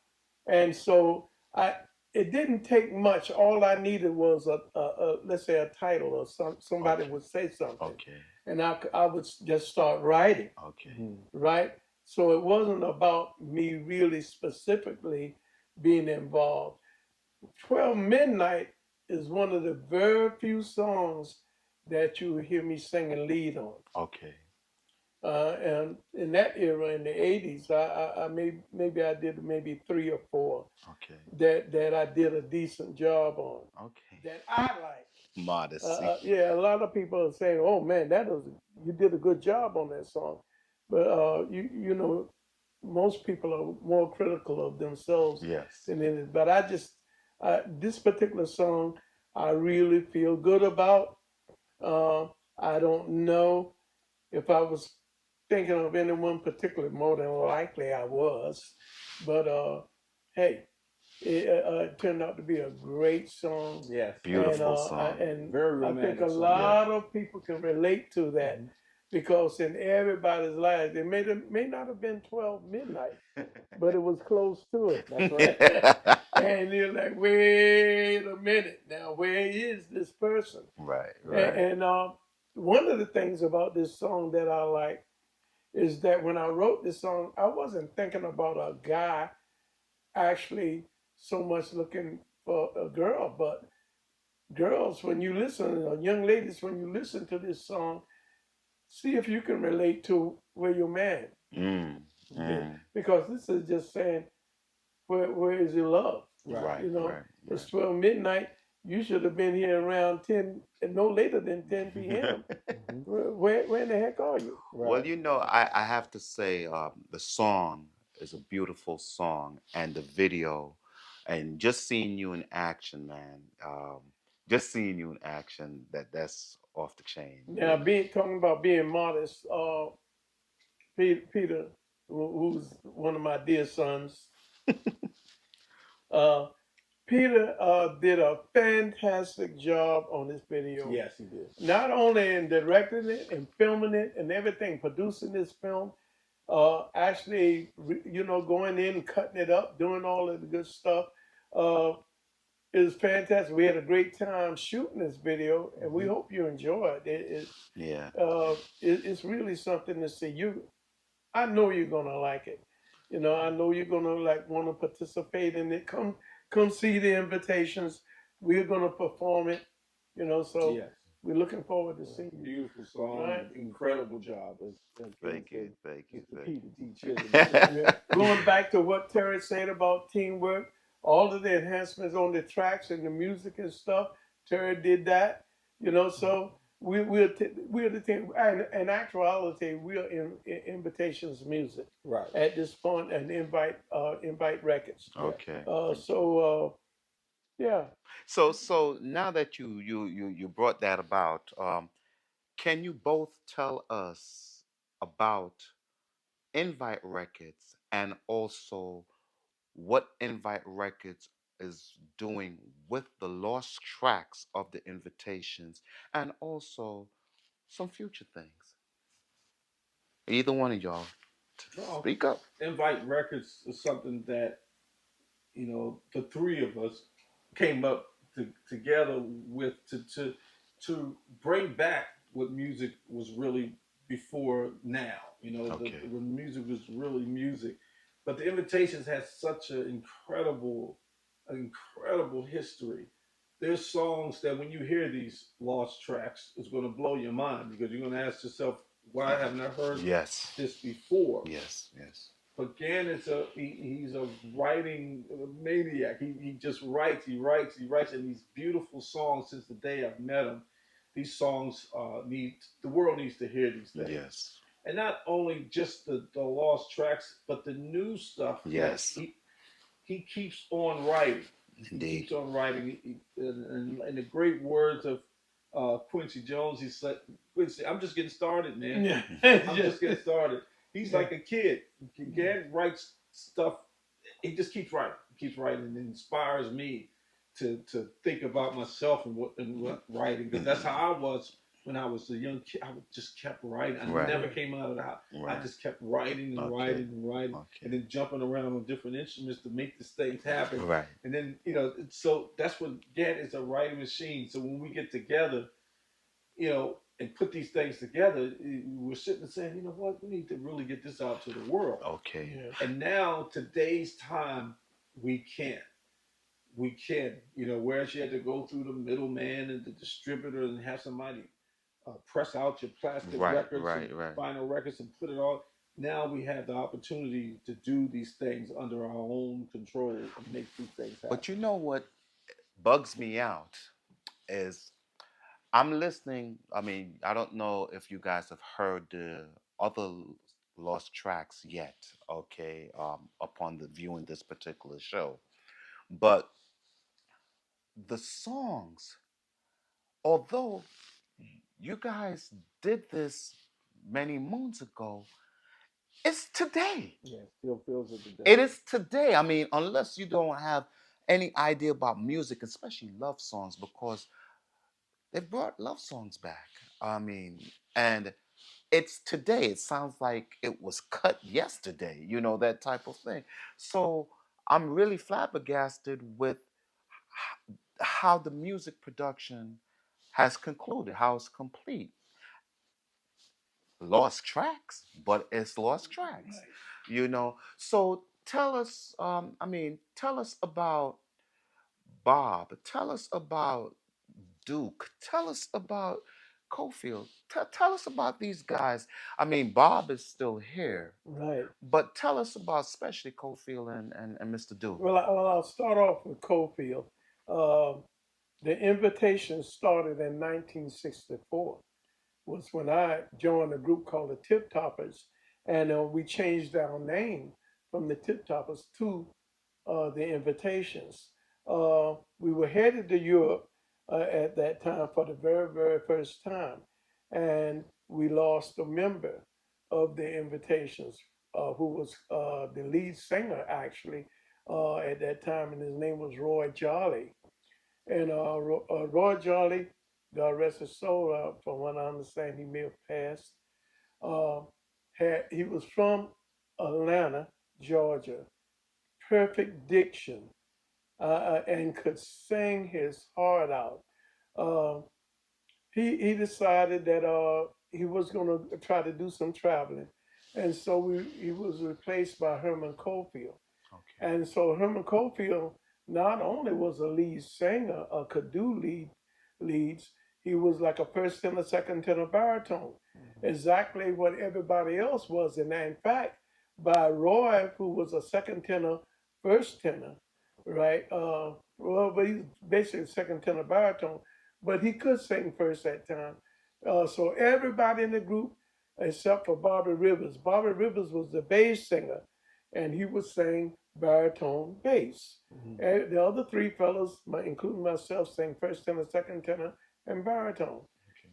And so I it didn't take much. All I needed was a let's say a title or somebody Okay. would say something, Okay. and I would just start writing, Okay. right? So it wasn't about me really specifically being involved. 12 Midnight is one of the very few songs that you hear me singing lead on. Okay. And in that era, in the 80s, maybe I did maybe three or four Okay. that I did a decent job on Okay. that I like. Modesty. Yeah, a lot of people are saying, "Oh man, you did a good job on that song," but you know, most people are more critical of themselves Yes. than it. But this particular song, I really feel good about. Uh, I don't know if I was thinking of anyone particular. More than likely, I was, but hey, it turned out to be a great song, Yes, and Beautiful song. very I think a romantic song. Yeah. lot of people can relate to that Hmm. because in everybody's lives, it may not have been 12 midnight, but it was close to That's right. it. And you're like, wait a minute, now where is this person? Right, And, right. and one of the things about this song that I like is that when I wrote this song, I wasn't thinking about a guy actually so much looking for a girl, but girls, when you listen, or young ladies, when you listen to this song, see if you can relate to where your man Mm, been, mm. because this is just saying where is your love? Right. Right, You know, right, it's right. 12 midnight. You should have been here around 10, and no later than 10 p.m. Hmm. Where in the heck are you? Well, Right. I have to say, the song is a beautiful song, and the video, and just seeing you in action, man. Just seeing you in action, that's off the chain, Now, really. being talking about being modest, Peter, who's one of my dear sons, uh, Peter did a fantastic job on this video. Yes, he did. Not only in directing it and filming it and everything, producing this film, actually, going in, cutting it up, doing all of the good stuff. Uh, it was fantastic. We had a great time shooting this video, and we Hmm. hope you enjoy it. Yeah. It's really something to see. I know you're gonna like it. I know you're gonna like want to participate in it. Come see the invitations. We're gonna perform it. So Yes. we're looking forward to seeing you. Beautiful All song right. and incredible job, as Ken Thank you, said, thank you, Mr. thank Peter D. Chisholm. you. Yeah. Going back to what Terry said about teamwork, all of the enhancements on the tracks and the music and stuff, Terry did that. So we're the team. And in actuality, we are in Invitations Music Right. at this point, and Invite Records. Yeah. Okay. Yeah. So now that you brought that about, can you both tell us about Invite Records and also what Invite Records is doing with the lost tracks of the invitations and also some future things? Either one of y'all, Well, speak up. Invite Records is something that the three of us came up together with to bring back what music was really before now. Okay. When music was really music, but the Invitations has such an incredible history. There's songs that when you hear these lost tracks, it's going to blow your mind because you're going to ask yourself, why haven't I heard Yes. this before? Yes. Yes. But Gant is he's a writing maniac. He just writes, and these beautiful songs. Since the day I've met him, these songs need the world needs to hear these things, Yes. and not only just the lost tracks, but the new stuff that Yes. he keeps on writing. He Indeed. keeps on writing, and the great words of Quincy Jones. He said, "Quincy, I'm just getting started, man. Yeah. I'm just getting started." He's Yeah. like a kid. Gant writes stuff. He just keeps writing. He keeps writing, and it inspires me to think about myself and what writing, because that's Mhm. how I was when I was a young kid. I just kept writing. I Right. never came out of the house. I Right. just kept writing and Okay. writing and writing, and Okay. then jumping around on different instruments to make these things happen. Right. And then so that's what Gant is, a writing machine. So when we get together, and put these things together, we're sitting and saying, you know what, we need to really get this out to the world. Okay. Yeah. And now, today's time, we can. We can. Whereas you had to go through the middleman and the distributor and have somebody press out your plastic Right. records and Right. Right. vinyl records and put it on. Now we have the opportunity to do these things under our own control and make these things But happen. you know what bugs me out is I'm listening. I mean, I don't know if you guys have heard the other lost tracks yet, okay, upon the viewing this particular show. But the songs, although you guys did this many moons ago, it's today. Yeah, still feels it today. It is today. I mean, unless you don't have any idea about music, especially love songs, because they brought love songs back. I mean, and it's today. It sounds like it was cut yesterday, that type of thing. So I'm really flabbergasted with how the music production has concluded, how it's complete. Lost tracks, but it's lost tracks, So tell us about Bob. Tell us about Duke. Tell us about Cofield. Tell us about these guys. I mean, Bob is still here, Right. but tell us about especially Cofield and Mr. Duke. I'll start off with Cofield. Uh, the invitation started in 1964. Was when I joined a group called the Tip Toppers, and we changed our name from the Tip Toppers to the Invitations. We were headed to Europe at that time for the very, very first time, and we lost a member of the Invitations, who was the lead singer actually at that time, and his name was Roy Jolly. And Roy Jolly, God rest his soul, from what I understand, he may have passed. Uh, he was from Atlanta, Georgia. Perfect diction, and could sing his heart out. Uh, he decided that he was going to try to do some traveling, and so he was replaced by Herman Cofield. Okay. And so Herman Cofield not only was a lead singer, could do leads, he was like a first tenor, second tenor, baritone, exactly what everybody else was. And in fact, by Roy, who was a second tenor, first tenor, right? Well, but he's basically second tenor baritone, but he could sing first that time. So everybody in the group, except for Bobby Rivers. Bobby Rivers was the bass singer, and he would sing baritone bass. Mhm. And the other three fellows, including myself, sang first tenor, second tenor, and baritone.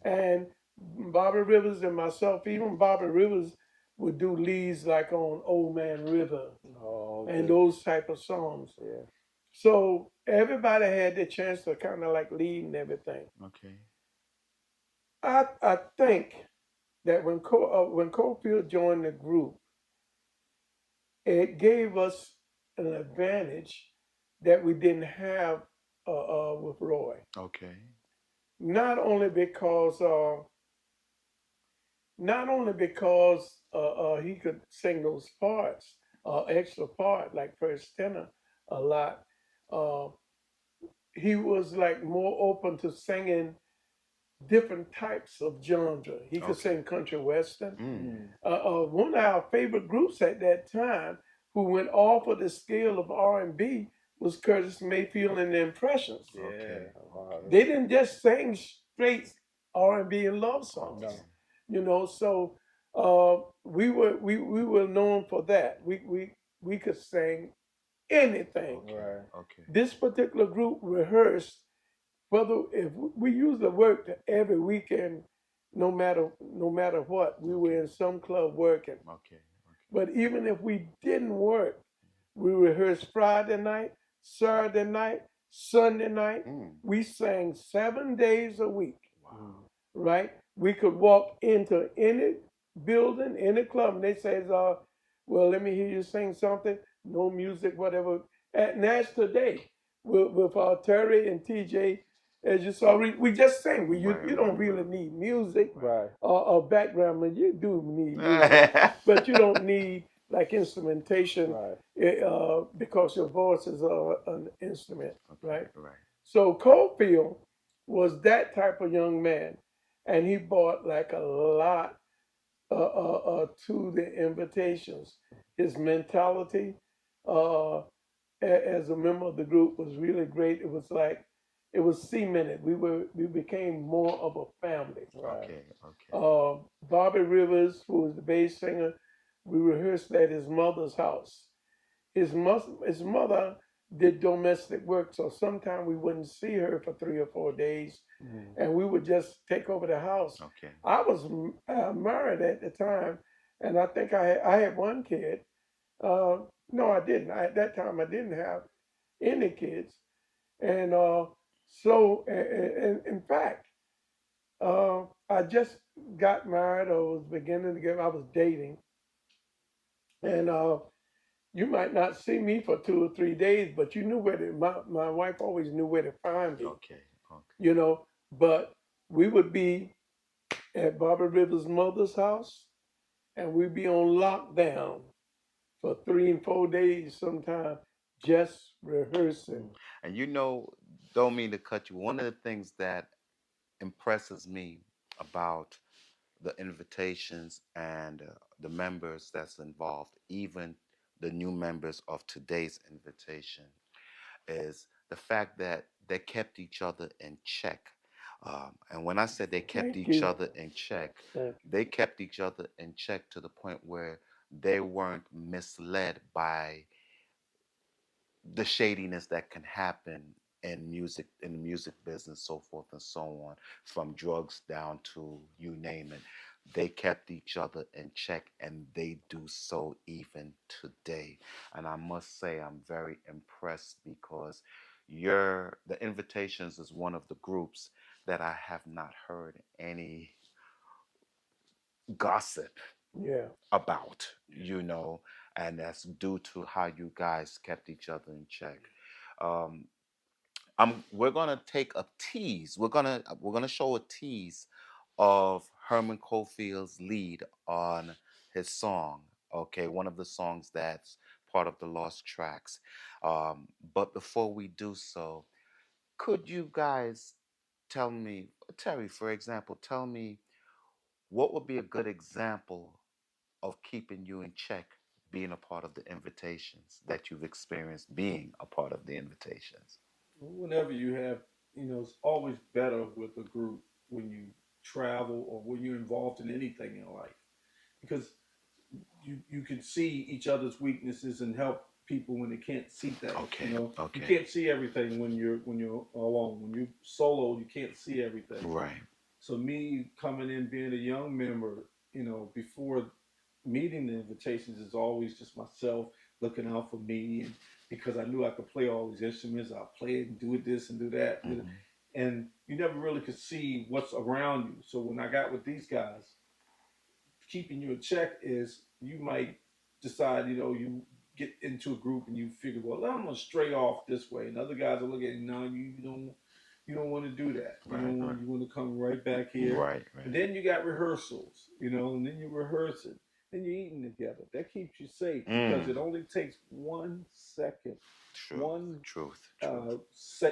And Bobby Rivers and myself, even Bobby Rivers would do leads like on Old Man River Oh, and okay. those type of songs. Yeah. So everybody had the chance to kind of like lead and everything. Okay. I think that when Cofield joined the group, it gave us an advantage that we didn't have with Roy. Okay. Not only because he could sing those parts, extra part like first tenor a lot. Uh, he was like more open to singing different types of genre. He could Okay. sing country western. Mm. Mm. One of our favorite groups at that time, who went off of the scale of R&B, was Curtis Mayfield and the Impressions. Yeah. Okay. Wow. They didn't just sing straight R&B and love songs, No. So we were known for that. We could sing anything. Okay. Right. Okay. This particular group rehearsed, whether if we used to work every weekend, no matter what, we were in some club working. Okay. But even if we didn't work, we rehearsed Friday night, Saturday night, Sunday night. Mm. We sang 7 days a week, Wow. right? We could walk into any building, any club, and they says, well, let me hear you sing something. No music, whatever. And that's today with Terry and TJ. As you saw, we just sing. You don't really need music Right. or background, but you do need music, but you don't need like instrumentation, Right. because your voice is an instrument, Okay. right? Right. So Cofield was that type of young man, and he brought like a lot to the invitations. His mentality uh, as a member of the group was really great. It was like it was cemented. We became more of a family. Right. Okay. Okay. Bobby Rivers, who was the bass singer, we rehearsed at his mother's house. His mother did domestic work. So sometimes we wouldn't see her for 3 or 4 days, Mm. and we would just take over the house. Okay. I was married at the time, and I had one kid. Uh, no, I didn't. At that time, I didn't have any kids, and in fact, I just got married or was beginning to get. I was dating, and you might not see me for 2 or 3 days, but you knew where to. My wife always knew where to find me, Okay. Okay. you know. But we would be at Barbara Rivers' mother's house, and we'd be on lockdown for 3 and 4 days sometimes, just rehearsing. Mm. And don't mean to cut you. One of the things that impresses me about the invitations and the members that's involved, even the new members of today's invitation, is the fact that they kept each other in check. And when I said they kept Thank each you. other in check, Thank they kept each other in check to the point where they weren't misled by the shadiness that can happen in the music business, so forth and so on, from drugs down to you name it. They kept each other in check, and they do so even today. And I must say I'm very impressed because the Invitations is one of the groups that I have not heard any gossip you. Yeah. about, and that's due to how you guys kept each other in check. Um, we're gonna take a tease. We're gonna show a tease of Herman Cofield's lead on his song. Okay, one of the songs that's part of the Lost Tracks. But before we do so, could you guys tell me, Terry, for example, tell me what would be a good example of keeping you in check, being a part of the invitations that you've experienced, being a part of the invitations? Whenever you have, it's always better with a group when you travel or when you're involved in anything in life because you can see each other's weaknesses and help people when they can't see things. Okay, You okay. can't see everything when you're alone. When you're solo, you can't see everything. Right. So me coming in being a young member, before meeting the invitations is always just myself looking out for me and because I knew I could play all these instruments, I'll play it and do this and do that. Hmm. And you never really could see what's around you. So when I got with these guys, keeping you in check is you might decide, you get into a group and you figure, well, I'm gonna stray off this way, and other guys are looking at you, no, you don't want to do that. You Right, don't right, want you want to come right back here, right, and right. then you got rehearsals, and then you rehearse it, then you're eating together. That keeps you safe because Mm. it only takes 1 second, Truth, one truth, truth.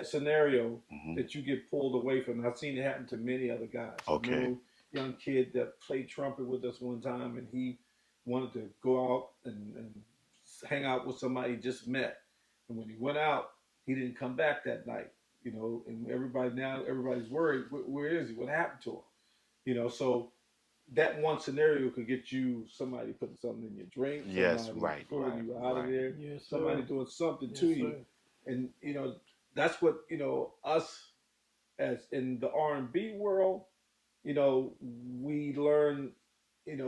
scenario Hmm. that you get pulled away from. And I've seen it happen to many other guys. I Okay. remember a young kid that played trumpet with us one time, and he wanted to go out and hang out with somebody he just met. And when he went out, he didn't come back that night. And everybody's worried. Where is he? What happened to him? So that one scenario could get you somebody putting something in your drink, Yes, somebody right, pulling right, you out of right. there, Yes, somebody sir. doing something to Yes, you, sir. and that's what us as in the R&B world, we learn,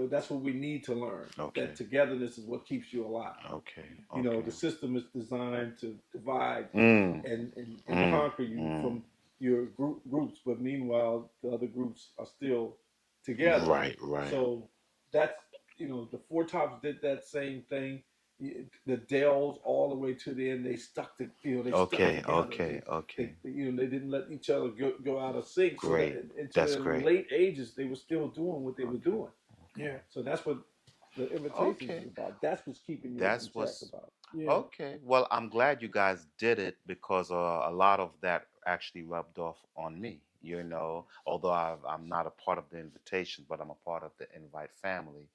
that's what we need to learn. That Okay, togetherness is what keeps you alive. okay, okay. The system is designed to divide Mm, and mm, conquer you mm. from your groups, but meanwhile the other groups are still together. Right, right. So that's the Four Tops did that same thing. The Dells all the way to the end, they stuck Okay, together. okay, okay. They didn't let each other go out of sync. So that Great. into That's their great. late ages, they were still doing what they were Okay, doing. Yeah. okay. So that's what the invitations is Okay. about. That's what's keeping you in That's check what's about. Yeah. okay. Well, I'm glad you guys did it because a lot of that actually rubbed off on me. Although I'm not a part of the invitation, but I'm a part of the invite family.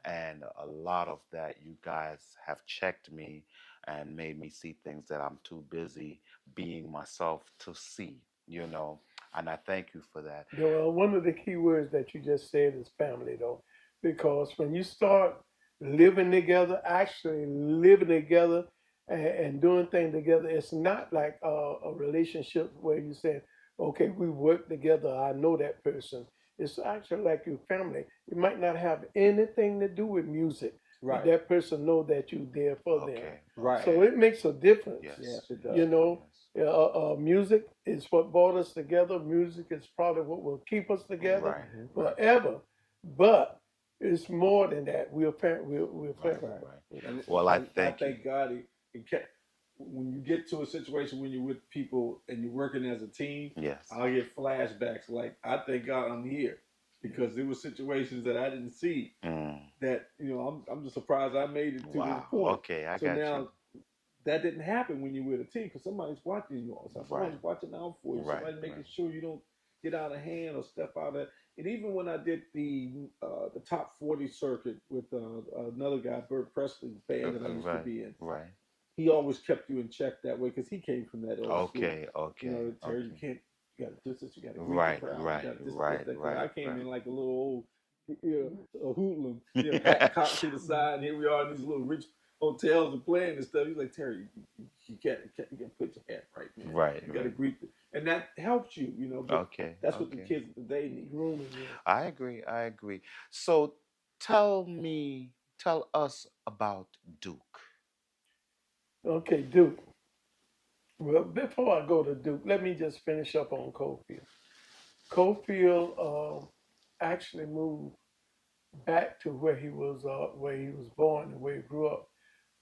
And a lot of that, you guys have checked me and made me see things that I'm too busy being myself to see, you know. And I thank you for that. Well, one of the key words that you just said is family, though, because when you start living together, actually living together, and doing things together. It's not like a relationship where you say, okay, we work together. I know that person. It's actually like your family. It might not have anything to do with music, but Right. that person know that you're there for them. Okay. Right. So Okay. it makes a difference. Yes. Yes, it You does. know, Yes. music is what brought us together. Music is probably what will keep us together Right. Hmm. Right. forever. But it's more than that. We're Right. family. Right. Right. And Well, I I thank you. thank God it kept, when you get to a situation when you're with people and you're working as a team, Yes. I'll get flashbacks. Like, I thank God I'm here because there were situations that I didn't see Mm. that, I'm just surprised I made it to this Wow. point. Okay, I So got you. now that didn't happen when you're with a team because somebody's watching you all the time. Right. Somebody's watching out for you. Right. Somebody's making Right. sure you don't get out of hand or step out of. And even when I did the top 40 circuit with another guy, Bert Presley's band that I used to Right. be in, Right. he always kept you in check that way because he came from that old school. Okay. Okay. Terry, you Okay. can't. You got to do this. You got to greet the Right. crowd. You Right. got this, Right. that. Because Right. I came Right. in like a little old, a hoodlum, hat cocked to the side, and here we are in these little rich hotels and playing and stuff. He's like, Terry, you can't put your hat right, man. Right. You got to Right. greet them, and that helps you, But Okay. that's what the Okay. kids today need. Grooming you. I agree. I agree. So tell us about Duke. Okay, Duke. Well, before I go to Duke, let me just finish up on Cofield. Cofield actually moved back to where he was born and where he grew up,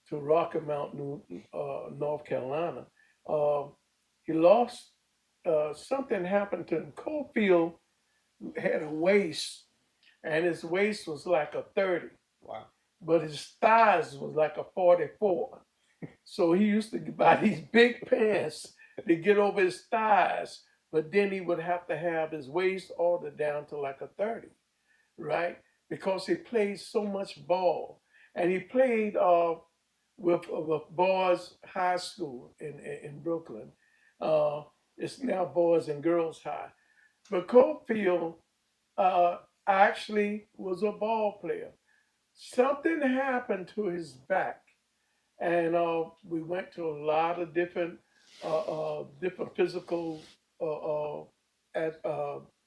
to Rocky Mount, North Carolina. Uh, he lost. Something happened to him. Cofield had a waist, and his waist was like a 30, Wow. but his thighs was like a 44. So he used to buy these big pants to get over his thighs, but then he would have to have his waist ordered down to like a 30, right? Because he played so much ball. And he played with Boys High School in Brooklyn. Uh, it's now Boys and Girls High. But Cofield uh, actually was a ball player. Something happened to his back, and we went to a lot of different physical uh, uh, at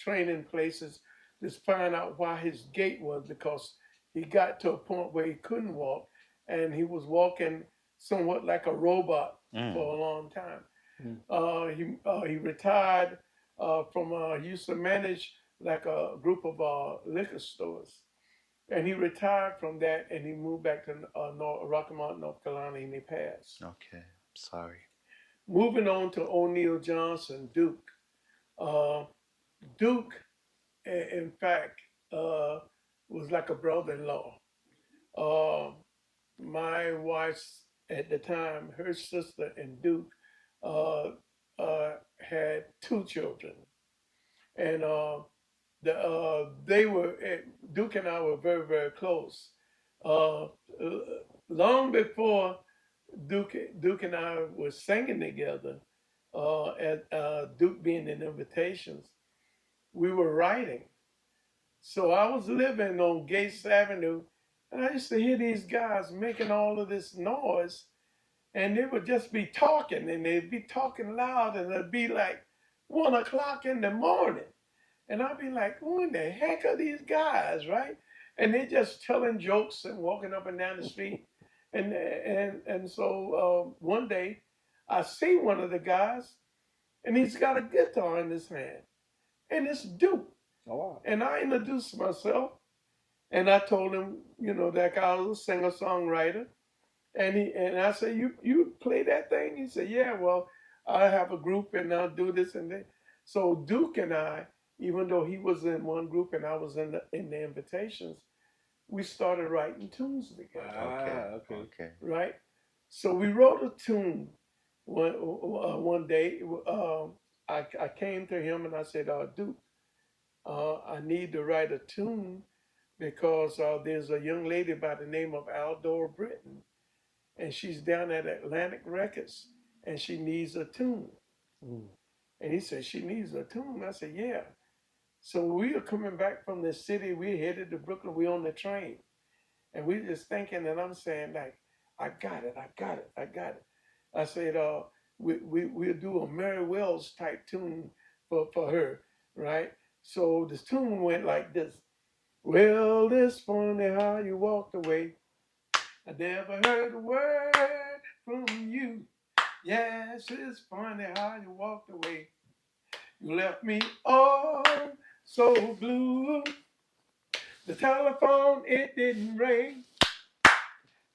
training places to find out why his gait was, because he got to a point where he couldn't walk, and he was walking somewhat like a robot Mm. for a long time. Mm. He retired from he used to manage like a group of liquor stores, and he retired from that, and he moved back to Rocky Mount, North Carolina, and he passed. Okay. Sorry. Moving on to O'Neal Johnson, Duke. Uh, Duke, in fact, uh, was like a brother-in-law. Uh, my wife's at the time, her sister and Duke uh, had two children, and they were Duke and I were very very close. Uh, Long before Duke and I were singing together, at Duke being in invitations, we were writing. So I was living on Gates Avenue, and I used to hear these guys making all of this noise, and they would just be talking, and they'd be talking loud, and it'd be like 1 o'clock in the morning. And I'd be like, who in the heck are these guys, right? And they're just telling jokes and walking up and down the street. And so one day I see one of the guys, and he's got a guitar in his hand. And it's Duke. Oh wow. And I introduced myself, and I told him, that I was a singer songwriter. And I said, you play that thing? He said, yeah. Well, I have a group and I'll do this and that. So Duke and I, even though he was in one group and I was in the invitations, we started writing tunes together, Okay. Okay. Okay. right? So we wrote a tune one day. I came to him and I said, Duke, I need to write a tune because there's a young lady by the name of Aldor Britton, and she's down at Atlantic Records, and she needs a tune. Mm. And he said, she needs a tune. I said, yeah. So we are coming back from the city. We headed to Brooklyn. We on the train. And we just thinking, and I'm saying, like, I got it, I got it, I got it. I said, we'll do a Mary Wells type tune for her, right? So this tune went like this. Well, it's funny how you walked away. I never heard a word from you. Yes, it's funny how you walked away. You left me all so blue. The telephone, it didn't ring.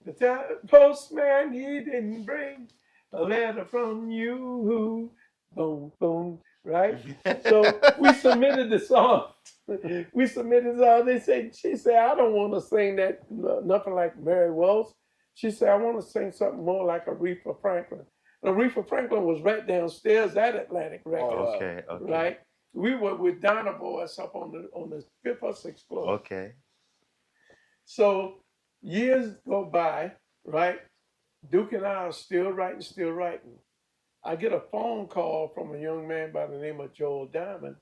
The postman, he didn't bring a letter from you. Boom, boom, right? So we submitted the song. We submitted the song. She said, I don't want to sing that, nothing like Mary Wells. She said, I want to sing something more like Aretha Franklin. Aretha Franklin was right downstairs at Atlantic Oh Records, wow. Okay, okay, right? We were with Donna Boys up on the fifth or sixth floor. okay. So years go by, right? Duke and I are still writing, still writing. I get a phone call from a young man by the name of Joel Diamond,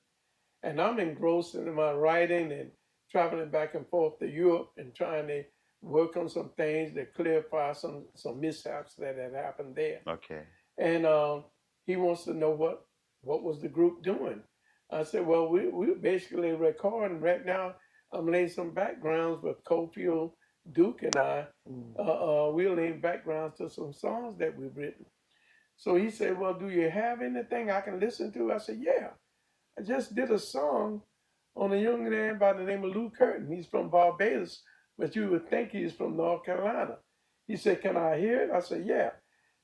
and I'm engrossed in my writing and traveling back and forth to Europe and trying to work on some things that clarify some mishaps that had happened there. Okay. And he wants to know what was the group doing. I said, well, we're basically recording right now. I'm laying some backgrounds with Cofield, Duke, and I. We're laying backgrounds to some songs that we've written. So he said, well, do you have anything I can listen to? I said, yeah. I just did a song on a young man by the name of Lou Curtin. He's from Barbados, but you would think he's from North Carolina. He said, can I hear it? I said, yeah.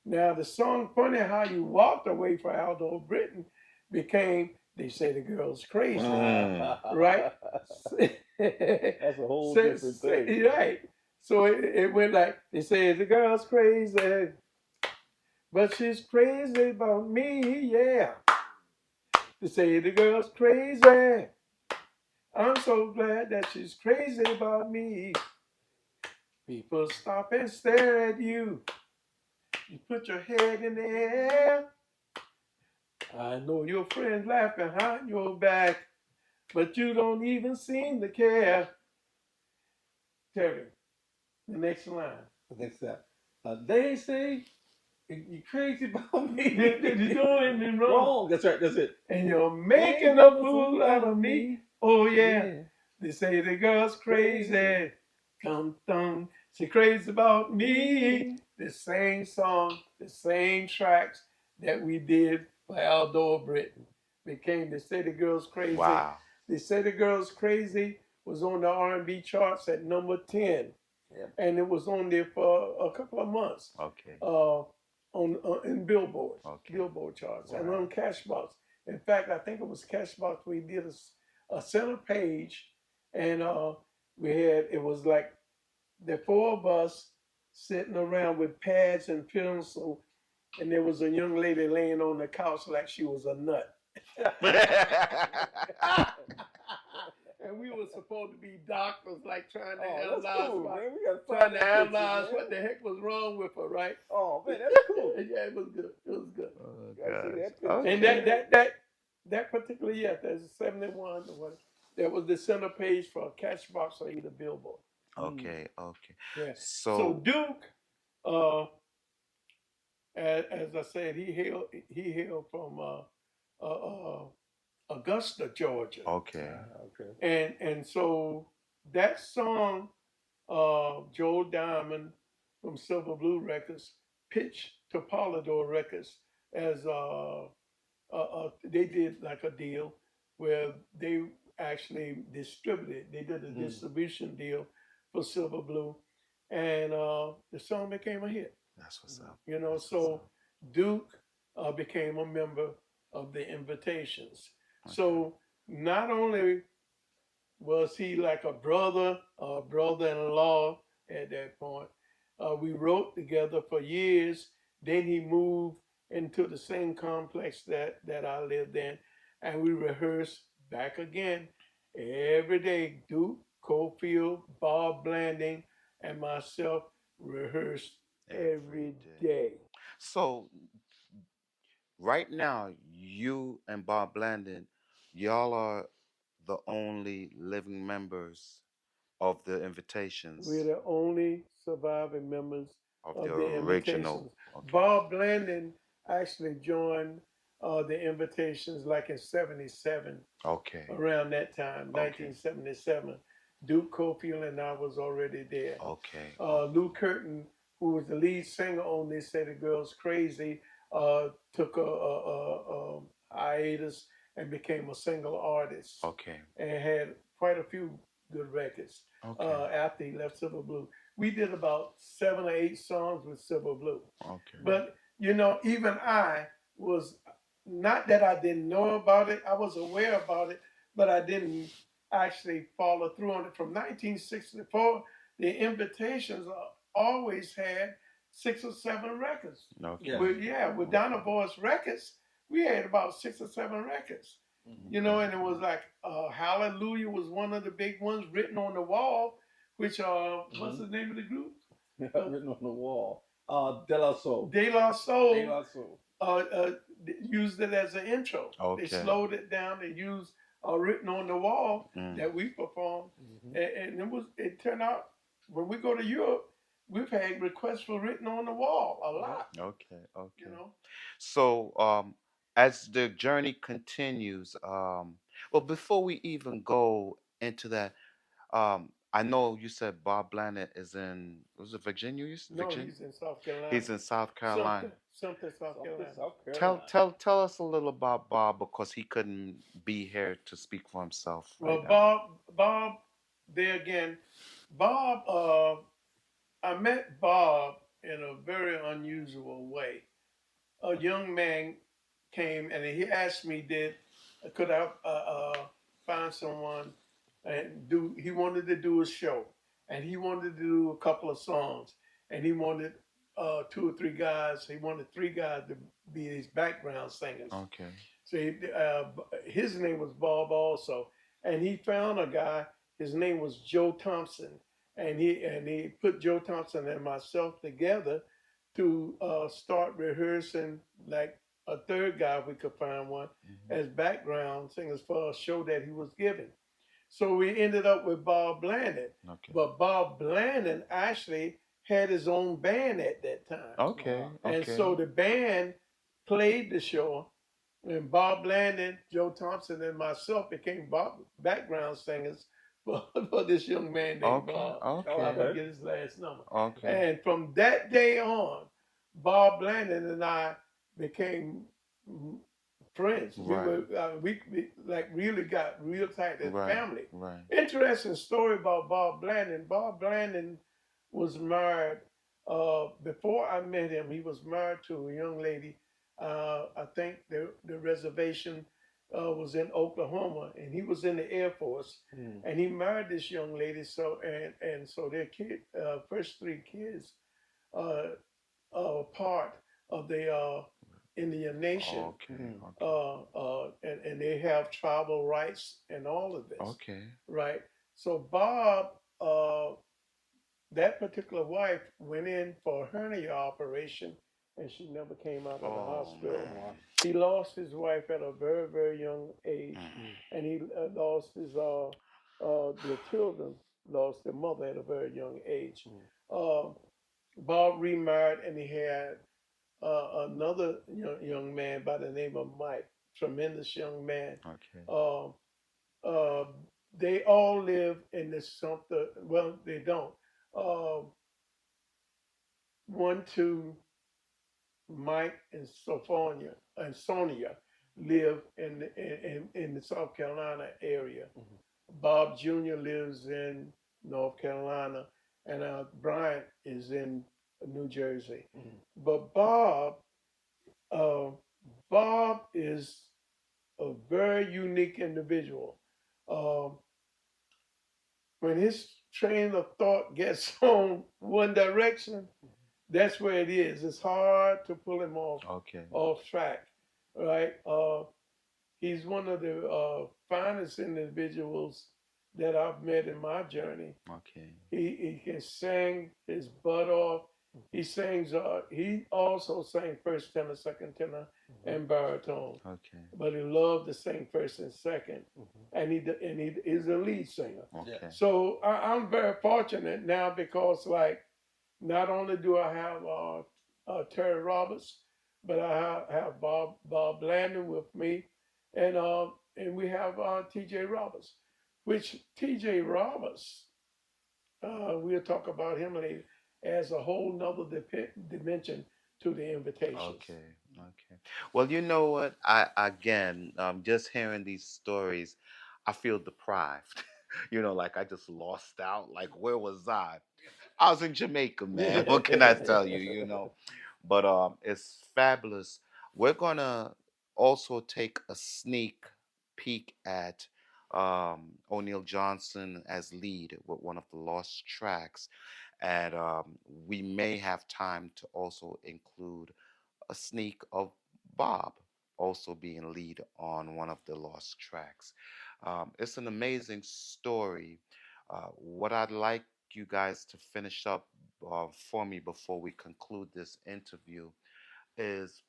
Now, the song Funny How You Walked Away for Aldo Britton became They Say the Girl's Crazy, right? That's a whole different thing. Right. So it went like, They Say the Girl's Crazy, but she's crazy about me, yeah. They say the girl's crazy. I'm so glad that she's crazy about me. People stop and stare at you. You put your head in the air. I know your friends laugh behind your back, but you don't even seem to care. Terry, the next line. Next step. They say you crazy about me. You're doing me wrong. Wrong. That's right. That's it. And you're making a fool out of me. Oh, yeah. They say the girl's crazy. Dum dum. She crazy about me. The same song, the same tracks that we did for Aldo Britton became They Say the Girl's Crazy. Wow. They Say the Girl's Crazy was on the R&B charts at number 10. Yeah. And it was on there for a couple of months. Okay. In Billboard, Okay. Billboard charts, and Wow. on Cashbox. In fact, I think it was Cashbox. We did a center page, and it was like the four of us sitting around with pads and pencil, and there was a young lady laying on the couch like she was a nut. And we were supposed to be doctors, like trying to That's analyze, cool, man. We gotta trying find to that picture, analyze man. what the heck was wrong with her, right? Oh man, that's cool. Yeah, it was good. It was good. Oh, Gotta see gosh. that picture. Okay. And that particular year, there's a 71 or what, that was the center page for Catchbox or either Billboard. Okay. Okay. Yeah. So So, Duke, as I said, he hailed from Augusta, Georgia, okay. Okay. and so that song, Joel Diamond from Silver Blue Records pitched to Polydor Records as they did like a deal where they actually distributed. They did a distribution deal for Silver Blue, and the song became a hit. That's what's up. You know, That's what's so up. Duke became a member of the Invitations. Okay. So not only was he like a brother-in-law at that point, we wrote together for years. Then he moved into the same complex that I lived in, and we rehearsed back again every day. Duke, Cofield, Bob Blanding, and myself rehearsed every day. So right now, you and Bob Blandon, y'all are the only living members of the We're Invitations. the only surviving members Of the of the original. Invitations. Okay. Bob Blandon actually joined the Invitations like in '77, Okay. around that time, Okay. 1977. Duke Cofield and I was already there. Okay. Lou Curtin, who was the lead singer on They Say the Girl's Crazy, took a hiatus and became a single artist Okay. and had quite a few good records Okay. after he left Silver Blue. We did about 7 or 8 songs with Silver Blue. Okay. But, even I was, not that I didn't know about it, I was aware about it, but I didn't actually follow through on it. From 1964, the Invitations always had 6 or 7 records. Okay. Yes. With Donna Voice Records, we had about 6 or 7 records. Okay. And it was like Hallelujah was one of the big ones, Written on the Wall, which what's Mm-hmm. the name of the group? Written on the wall. De La Soul. De La De Soul La Soul. uh, uh, used it as an intro. They Okay. slowed it down. They used Written on the Wall Mm. that we performed, Mm-hmm. and it turned out when we go to Europe, we've had requests for Written on the Wall a Yep. lot. Okay. You Okay. know, So, as the journey continues, well, before we even go into that, I know you said Bob Blandon is in, was it Virginia? no, Virginia? he's in South Carolina, He's in South Carolina. something, South Something Carolina. South Tell Carolina. tell tell us a little about Bob because he couldn't be here to speak for himself right Well, now. Bob, there again, Bob. I met Bob in a very unusual way. A young man came and he asked me, "Did could I find someone and do?" He wanted to do a show, and he wanted to do a couple of songs, and he wanted 2 or 3 guys. He wanted 3 guys to be his background singers. Okay. So his name was Bob also, and he found a guy. His name was Joe Thompson, and he put Joe Thompson and myself together to start rehearsing like a third guy if we could find one Hmm. as background singers for a show that he was giving. So we ended up with Bob Blandon, Okay. but Bob Blandon actually had his own band at that time, Okay. Uh-huh. and Okay. so the band played the show and Bob Landon, Joe Thompson, and myself became background singers for this young man named Okay. Bob. I Okay. Okay. forget his last number. Okay. And from that day on, Bob Landon and I became friends. Right. We like really got real tight as Right. family. Right. Interesting story about Bob Blandon. Bob Blandon was married. Before I met him, he was married to a young lady. I think the reservation was in Oklahoma, and he was in the Air Force, Mm. and he married this young lady. So and so their first 3 kids, uh, part of the Indian nation, Okay. Mm. Okay. and they have tribal rights and all of this, Okay. right? So Bob, that particular wife went in for a hernia operation, and she never came out of the Oh hospital. Wow. man. He lost his wife at a very, very young age, Mm. Mm. and he lost their children, lost their mother at a very young age. Mm. Uh, Bob remarried, and he had another young man by the name of Mike, tremendous young man. Okay. Uh, uh, they all live in this something. Well, they don't. Uh, one, two, Mike and Sonia live in the South Carolina area. Mhm. Bob Jr. lives in North Carolina, and Bryant is in New Jersey. Mhm. But uh, Bob is a very unique individual. Um, when his train of thought gets on one direction, that's where it is. It's hard to pull him Okay. off track, right? He's one of the finest individuals that I've met in my journey. Okay. He can sing his butt off. He sings. He also sang first tenor, second tenor, Mhm. and baritone. Okay. But he loved to sing first and second, Mhm. and he is a lead singer. Okay. So I'm very fortunate now because like Not only do I have Terry Roberts, but I have Bob Landon with me, and we have T.J. Roberts, which T.J. Roberts, we'll talk about him later, as a whole nother dimension to the invitations. Okay, okay. Well, you know what? I again, just hearing these stories, I feel deprived. Like I just lost out. Like where was I? I was in Jamaica, man. What can I tell you? But it's fabulous. We're gonna also take a sneak peek at O'Neill Johnson as lead with one of the lost tracks, and we may have time to also include a sneak of Bob also being lead on one of the lost tracks. It's an amazing story. What I'd like you guys to finish up for me before we conclude this interview is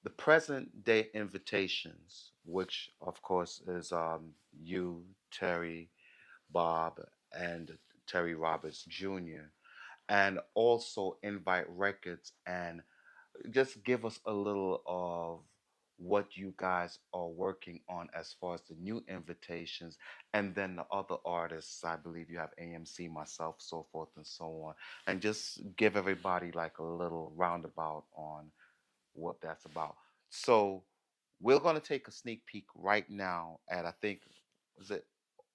the present day invitations, which of course is you, Terry, Bob, and Terry Roberts Jr., and also Invite Records, and just give us a little of what you guys are working on as far as the new invitations, and then the other artists. I believe you have AMC, myself, so forth and so on, and just give everybody like a little roundabout on what that's about. So we're going to take a sneak peek right now at, I think, is it,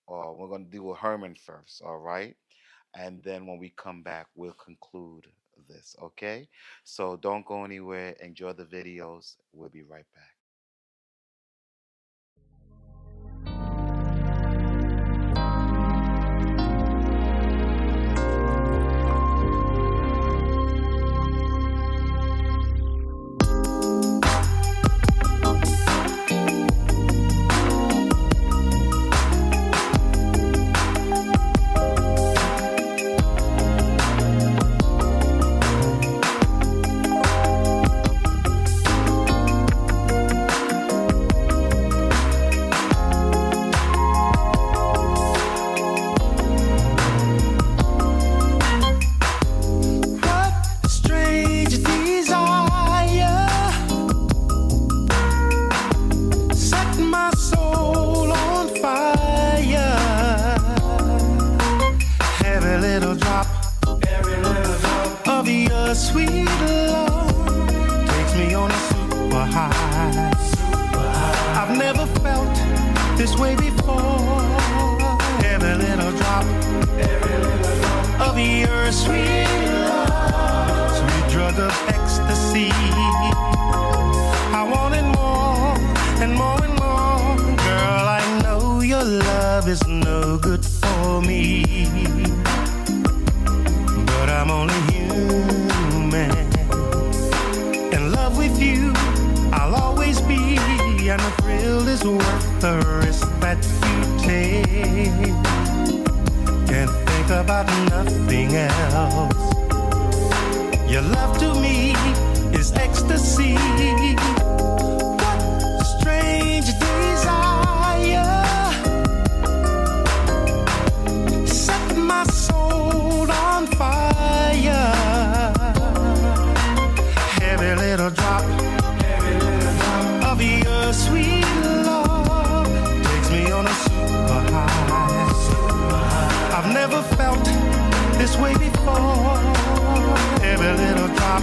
we're going to do a Herman first, all right? And then when we come back, we'll conclude this, okay? So don't go anywhere. Enjoy the videos. We'll be right back. What strange desire set my soul on fire. Every little drop of your sweet love takes me on a super high. I've never felt this way before. Every little drop of your sweet love, sweet drug of ecstasy. I want it more and more and more. Girl, I know your love is no good for me, but I'm only human. In love with you, I'll always be, and the thrill is worth the risk that you take. Can't think about nothing else. Your love to me is ecstasy. What strange desire set my soul on fire. Every little drop of your sweet love takes me on a super high. I've never felt this way before. Every little drop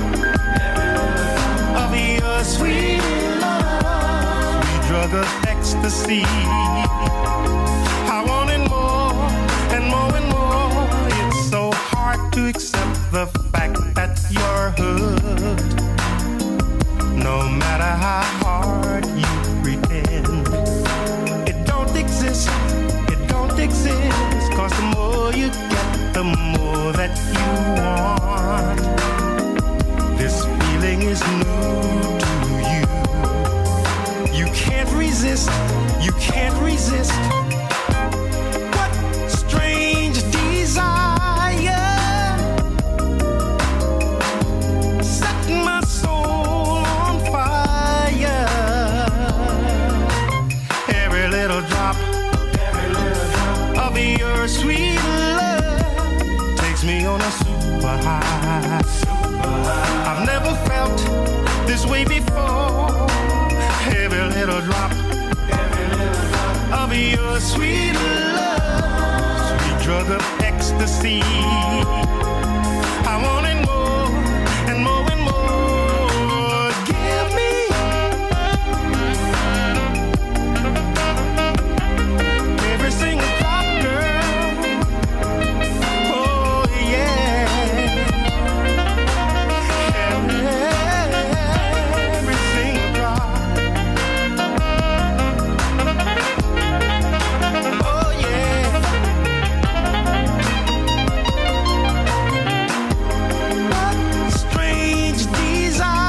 of your sweet love, sweet drug of ecstasy. I want it more and more and more. It's so hard to accept the fact that you're hooked. No matter how hard you pretend, it don't exist, it don't exist. Cause the more you get, the more that you want. This feeling is new to you. You can't resist, you can't resist. What strange desire set my soul on fire. Every little drop of your sweet love takes me on a super super high. I've never felt this way before. Every little drop of your sweet love, sweet drug of ecstasy. I want it more and more and more. Give me every single drop, girl. Oh yeah, every single drop. Oh yeah. What strange desire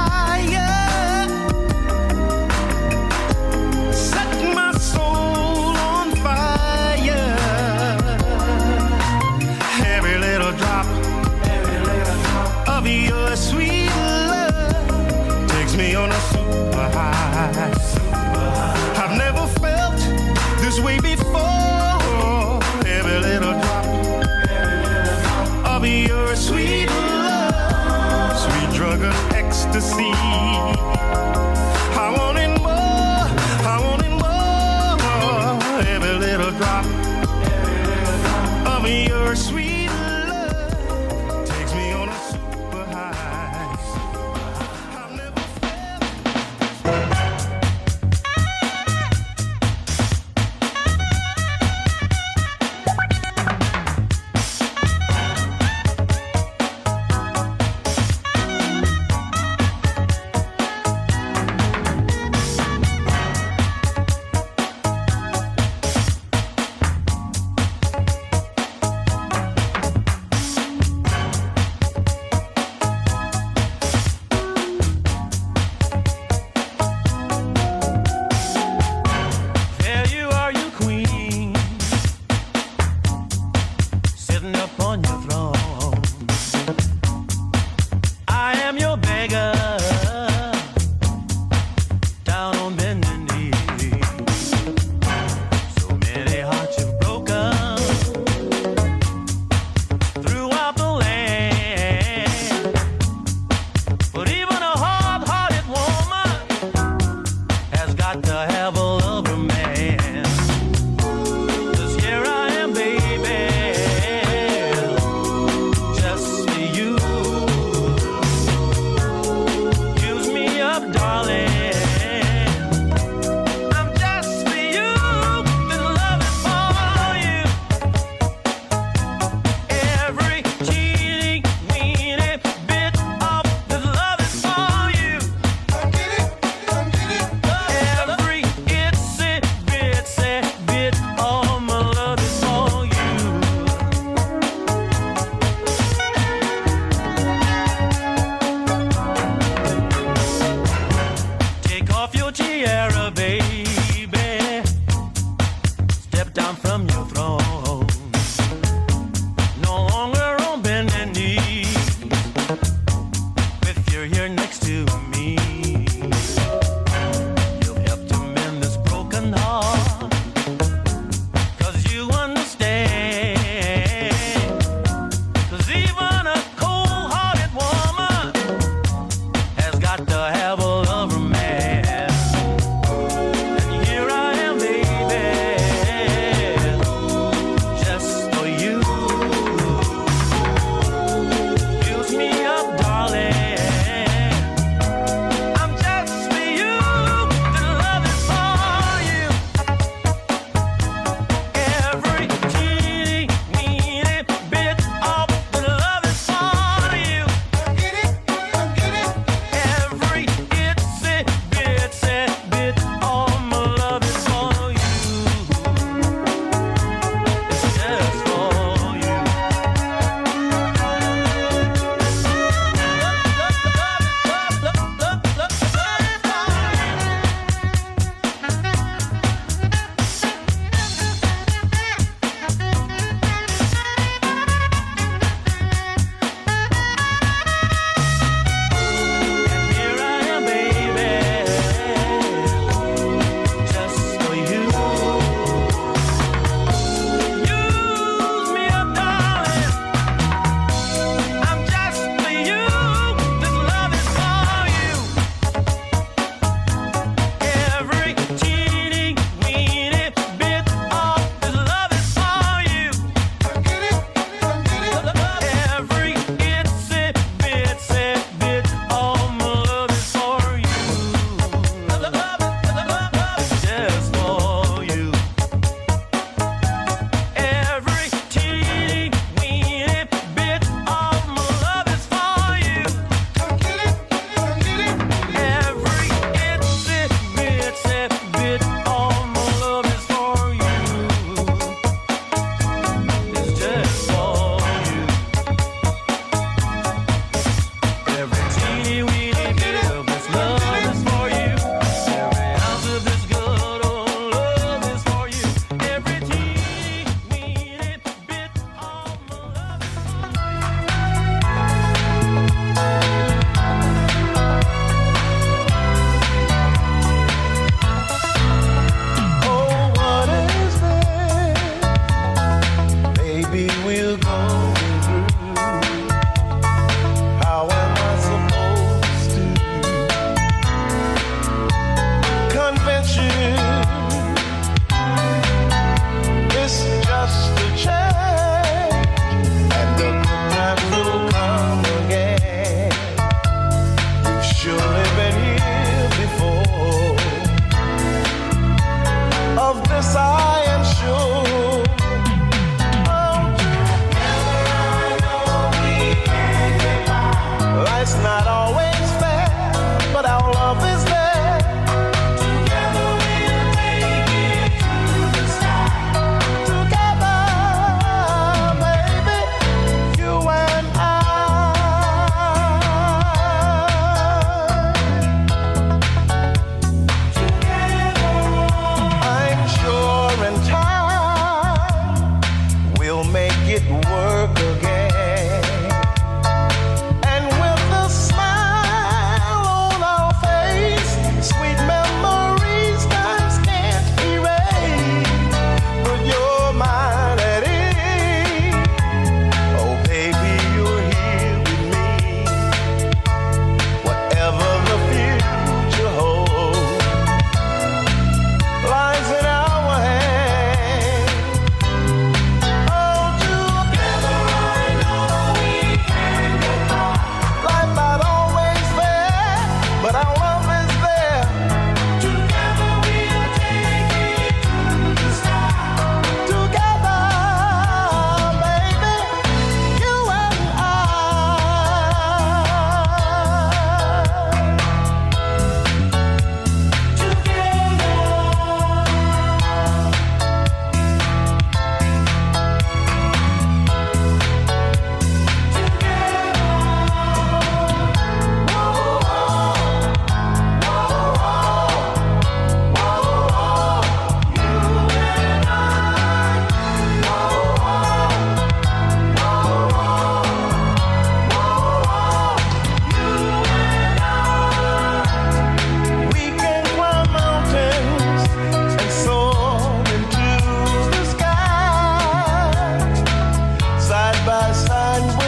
set my soul on fire. Every little drop of your sweet love takes me on a super high. I've never felt this way before. Every little drop of your sweet love, sweet drug of ecstasy. I want it more, I want it more. Every little drop of your sweet love takes me on a super high. I've never felt. There you are, you queen, sitting up on your throne. I am your beggar, down on bending knee. So many hearts you've broken throughout the land. But even a hard-hearted woman has got to have a lover man. 'Cause here I am, baby, just for you.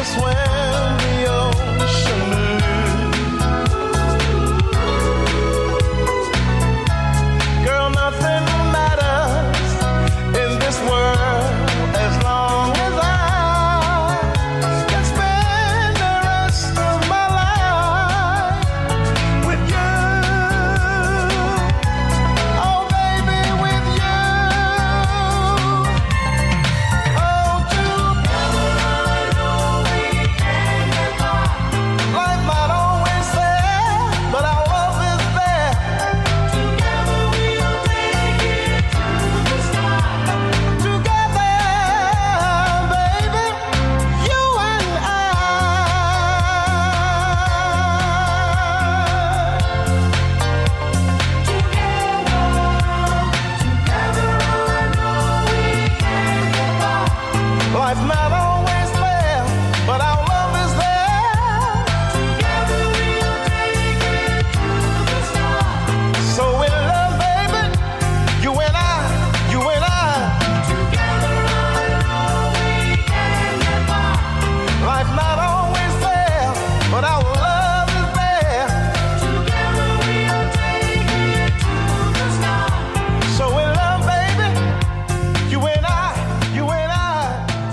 swim the ocean blue. Girl, nothing matters in this world as long as I can spend the rest of my life with you. Oh, baby, with you. Oh, together I know we can get by. Life might always fail, but our love is there. Together we'll take it to the sky. Together, baby, you and I. Life might always fail, but our love is there. Together we'll take it to the sky. So in love, baby, you and I, you and I. Together I know we can get by. Life might always fail, but our love is there. Together we'll take it to the sky. So in love, baby, you and I, you and I.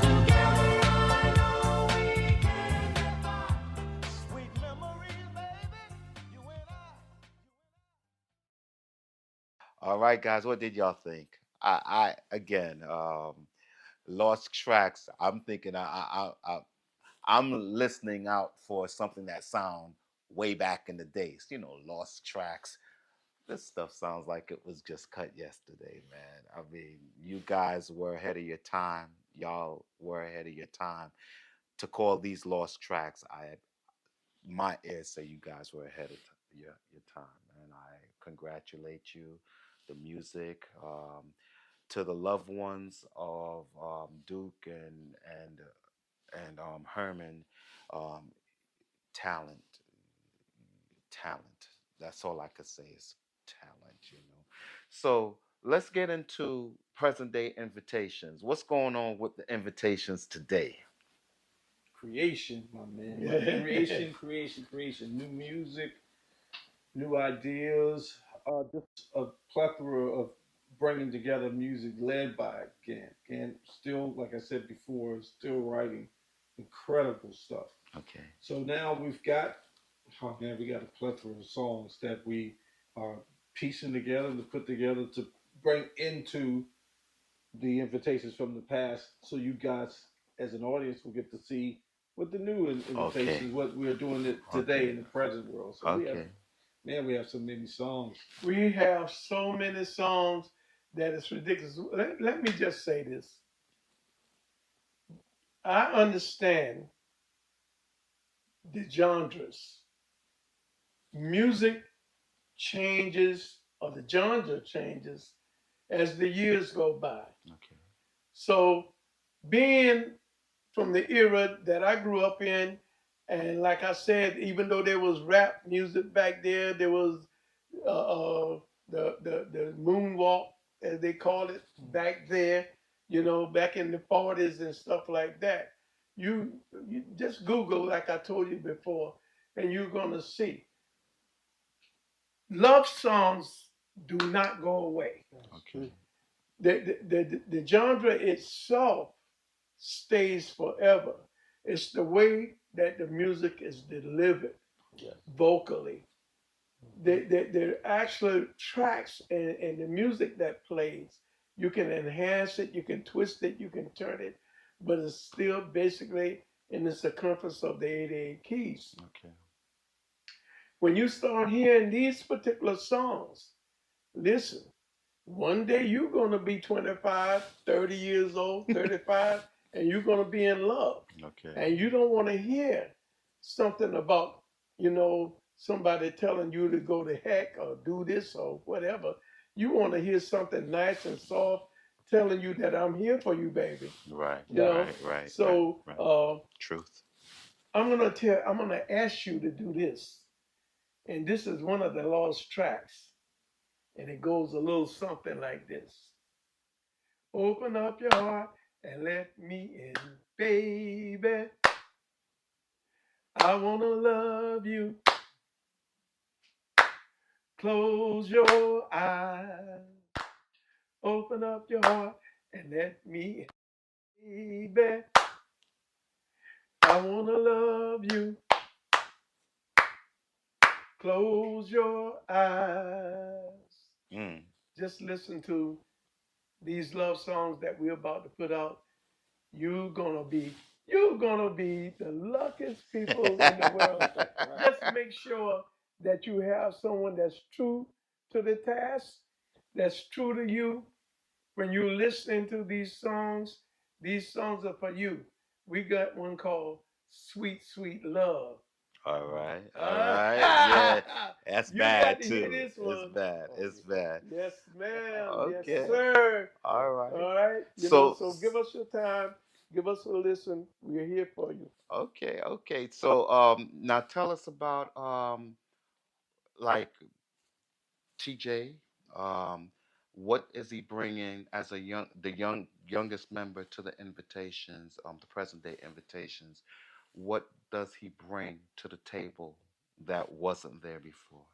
Together I know we can get by. Sweet memories, baby, you and I. All right, guys, what did y'all think? I again, lost tracks. I'm thinking I'm listening out for something that sound way back in the days. You know, lost tracks. This stuff sounds like it was just cut yesterday, man. I mean, you guys were ahead of your time. Y'all were ahead of your time to call these lost tracks. I My ears say you guys were ahead of your time, and I congratulate you. The music, to the loved ones of Duke and Herman, um, talent, talent. That's all I could say is talent, you know. So let's get into present day invitations. What's going on with the invitations today? Creation, my man. Yeah. Creation. New music, new ideas. Just a plethora of bringing together music led by Gant. Gant still, like I said before, is still writing incredible stuff. Okay. So now we've got, oh man, we got a plethora of songs that we are piecing together to put together to bring into the invitations from the past, so you guys, as an audience, will get to see what the new Okay. invitations, what we're doing it today Okay. in the present world. So we have, Okay. man, we have so many songs. We have so many songs that it's ridiculous. Let me just say this. I understand the genres. Music changes, or the genre changes as the years go by. Okay. So, being from the era that I grew up in, and like I said, even though there was rap music back there was the moonwalk, as they call it back there, back in the 40s and stuff like that. You just Google, like I told you before, and you're gonna see love songs do not go away. Okay. The genre itself stays forever. It's the way that the music is delivered Yes. vocally. The actual tracks and the music that plays, you can enhance it, you can twist it, you can turn it, but it's still basically in the circumference of the 88 keys. Okay. When you start hearing these particular songs, listen, one day you're going to be 25, 30 years old, 35, and you're going to be in love. Okay. And you don't want to hear something about, somebody telling you to go to heck or do this or whatever. You want to hear something nice and soft telling you that I'm here for you, baby. Right. You know? Right. So Right. Right. Truth. I'm gonna ask you to do this. And this is one of the lost tracks. And it goes a little something like this. Open up your heart and let me in, baby. I wanna love you. Close your eyes, open up your heart, and let me in, baby. I wanna love you. Close your eyes. Mm. Just listen to these love songs that we're about to put out. You're gonna be the luckiest people in the world. Just make sure that you have someone that's true to the task, that's true to you. When you listening to these songs are for you. We got one called Sweet Sweet Love. All right, all right. Yeah, Ah, that's you got bad to hear too. this It's one. bad. Oh It's bad. yeah. Yes, ma'am. Yes, Okay. sir. All right. All right. So, So give us your time. Give us a listen. We're here for you. okay, okay. So, now tell us about like TJ. Um, what is he bringing as the youngest member to the invitations, the present day invitations? What does he bring to the table that wasn't there before?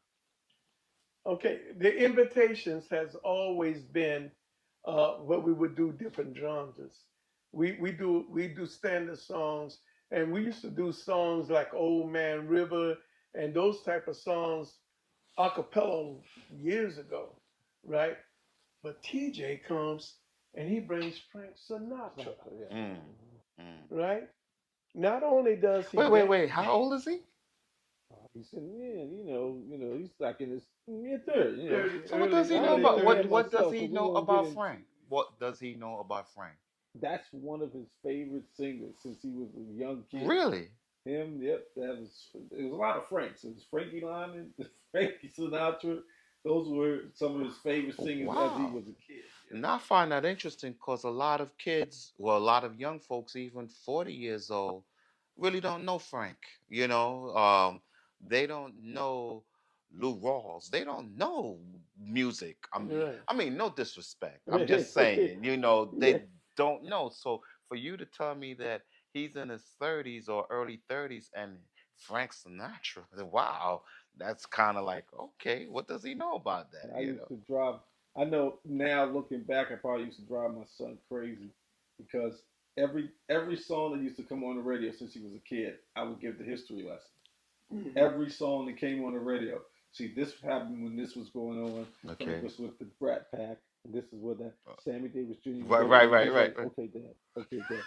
Okay. The invitations has always been what we would do different genres. We do standard songs, and we used to do songs like Old Man River and those type of songs a cappella years ago, right? But TJ comes and he brings Frank Sinatra, Yeah. Mm, mm. right? Not only does he Wait, wait, dance, wait. How old is he? He's in, yeah, he's like in his mid third, 30, So what does early he I know don't early know about him 30s. what does myself, so he we know won't get about into. Frank? What does he know about Frank? That's one of his favorite singers since he was a young kid. Really? Him, yep, that was. It was a lot of Franks. It was Frankie Lyman, Frankie Sinatra. Those were some of his favorite singers as he Wow. was a kid. Now I find that interesting because a lot of kids, well, a lot of young folks, even 40 years old, really don't know Frank. They don't know Lou Rawls. They don't know music. Right. I mean, no disrespect. I'm just saying, they Yeah. don't know. So for you to tell me that he's in his 30s or early 30s and Frank Sinatra, wow, that's kind of like, okay, what does he know about that? I used to drive. I know now looking back, I probably used to drive my son crazy because every song that used to come on the radio since he was a kid, I would give the history lesson. Mhm. Every song that came on the radio. See, this happened when this was going on. Frank Okay. was with the Brat Pack, and this is what that Sammy Davis Jr. was Right, doing. right, And right, he's like, right, okay, Dad, okay. right.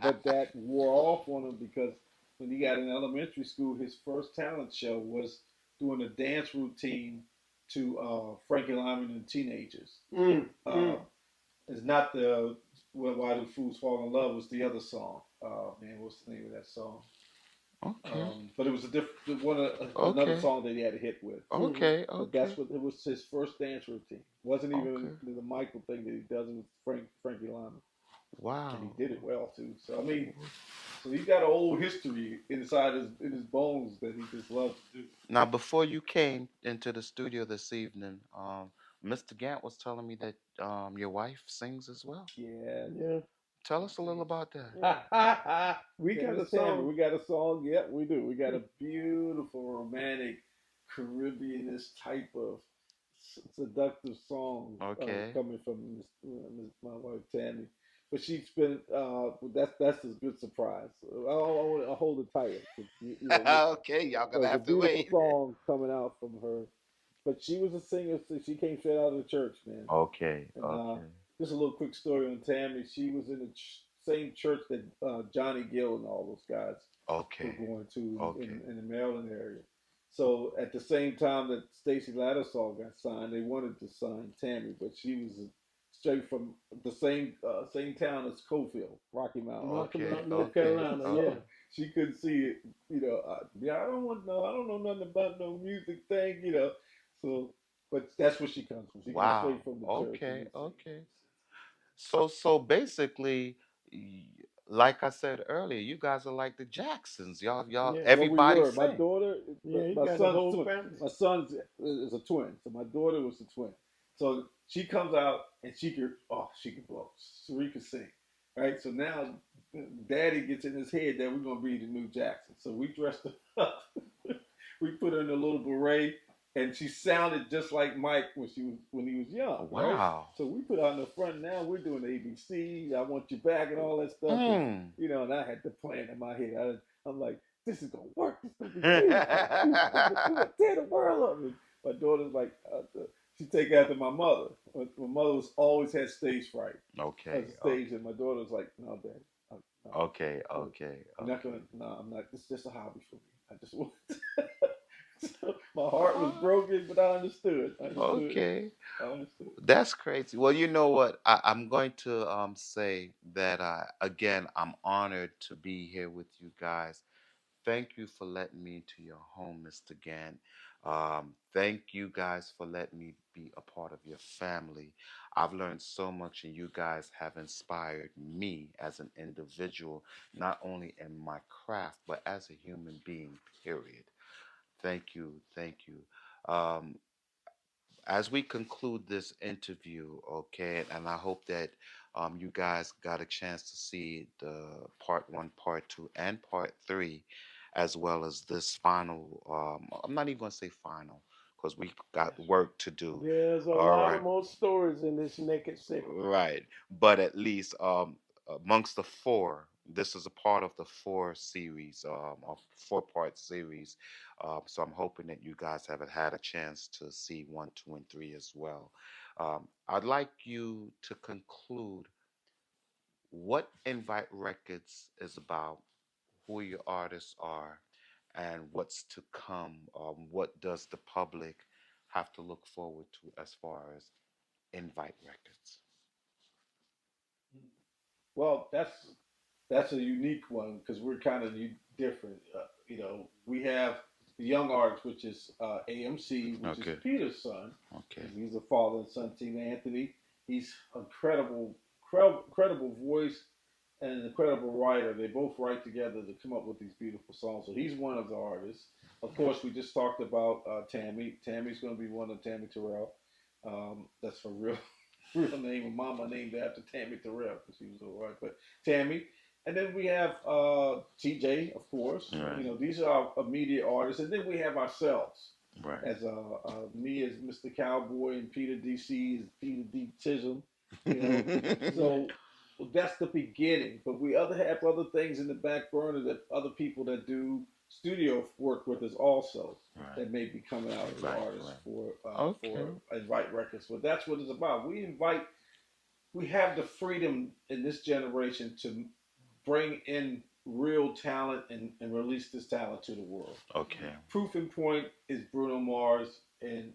But that wore off on him because when he got in elementary school, his first talent show was doing a dance routine to Frankie Lyman and the Teenagers. Mm, Uh, mm. it's not the Why Do Fools Fall in Love was the other song. Man, what's the name of that song? Okay, But it was a different one, another okay, song that he had a hit with. Mhm. okay, But okay, that's what it was his first dance routine. It wasn't even okay. the Michael thing that he does with Frankie Lyman, and he Wow. did it well too. So I mean, so he got a whole history inside his bones that he just loves to do. Now, before you came into the studio this evening, Mr. Gant was telling me that your wife sings as well. Yeah, Yeah. Tell us a little about that. yeah. We Okay, got a Miss Tammy, song. we got a song. Yep, we do. We got a beautiful, romantic, Caribbeanish type of seductive song Okay. coming from my wife Tammy. But she's been that's a good surprise. I'll hold it tighter. Okay, y'all gonna There's a have to beautiful wait. song coming out from her. But she was a singer. So she came straight out of the church, man. Okay, And okay, just a little quick story on Tammy. She was in the same church that Johnny Gill and all those guys were okay, going to okay. in the Maryland area. So at the same time that Stacy Lattisaw got signed, they wanted to sign Tammy, but she was straight from the same town as Cofield, Rocky Mount. Rocky Okay, Mount, North okay, Carolina. Yeah. okay. So she couldn't see it. Yeah, I don't know nothing about no music thing. So, but that's where she comes from. She comes Wow. straight from the church and Okay, then singing. okay. So basically, y- like I said earlier, you guys are like the Jacksons. Y'all, Yeah. Well, we everybody were. My sing. daughter, Yeah. He my got the son's whole twin. family. My son's is a twin, so my daughter was a twin. So she comes out and she could blow. She could sing, right? So now Daddy gets in his head that we're gonna be the new Jackson. So we dressed her up. We put her in a little beret, and she sounded just like Mike when he was young, right? Wow. So we put her in the front. Now we're doing ABC. I want you back and all that stuff, and Mm. and I had the plan in my head. I'm like, this is gonna work. This is gonna be beautiful. We gonna tear the world up. And my daughter's like, she take after my mother. My mother was always had stage fright Okay, as a stage, okay, and my daughter's like, no, Dad, no, okay, no, okay, you're not okay. gonna. No, I'm not. It's just a hobby for me. I just want. So my heart was broken, but I understood. I understood. Okay, I understood. that's crazy. Well, you know what? I'm going to say that again, I'm honored to be here with you guys. Thank you for letting me into your home, Mr. Gant. Thank you guys for letting me be a part of your family. I've learned so much, and you guys have inspired me as an individual, not only in my craft, but as a human being, period. Thank you. Thank you. Um, as we conclude this interview, okay, and I hope that you guys got a chance to see the part one, part two, and part three, as well as this final. I'm not even going to say final because we got work to do. There's a All lot right. of more stories in this Naked City. Right. But at least amongst the four, this is a part of the four series, a four-part series. So I'm hoping that you guys haven't had a chance to see one, two, and three as well. I'd like you to conclude what Invite Records is about, who your artists are, and what's to come. What does the public have to look forward to as far as Invite Records? Well, that's a unique one because we're kind of different. We have the young artist, which is AMC, which is Okay. Peter's son. Okay. He's a father and son team. Anthony, he's incredible, credible voice and an incredible writer. They both write together to come up with these beautiful songs. So he's one of the artists. Of course, we just talked about Tammy. Tammy's going to be one of Tammy Terrell. That's her real real name. And Mama named after Tammy Terrell because she was a wife. But Tammy, and then we have TJ, of course. Right. These are our immediate artists, and then we have ourselves Right. as me as Mr. Cowboy and Peter DC is Peter D. Chisholm. You know, so that's the beginning. But we have other things in the back burner that other people that do studio work with us also Right. that may be coming out as Right. artists Right. for Okay. Invite Records. But that's what it's about. We have the freedom in this generation to bring in real talent and release this talent to the world. Okay. Proof in point is Bruno Mars and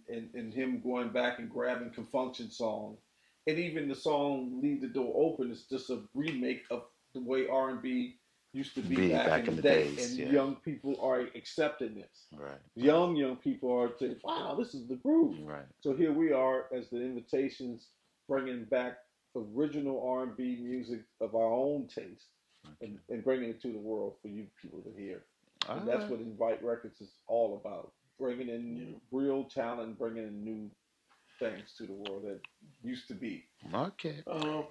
him going back and grabbing Confunction song. And even the song Leave the Door Open is just a remake of the way R&B used to be Be back back in in the the day. days, And yeah. young people are accepting this. Right. Young people are saying, wow, this is the groove. Right. So here we are as the invitations bringing back original R&B music of our own taste Okay. and bringing it to the world for you people to hear. All And that's right. what Invite Records is all about. Bringing in Yeah. real talent, bringing in new things to the world that used to be. Okay. Uh,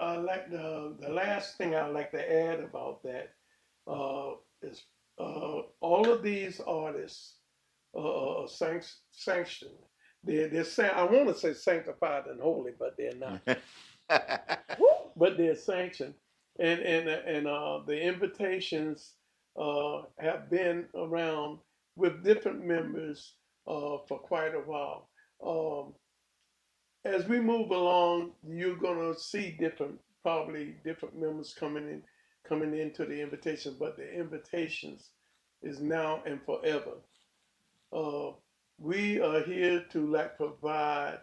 I like the last thing I like to add about that is all of these artists sanctioned. I want to say sanctified and holy, but they're not. But they're sanctioned, and the invitations have been around with different members for quite a while. Um, as we move along, you're gonna see probably different members coming into the invitation, but the invitations is now and forever. Uh, we are here to like provide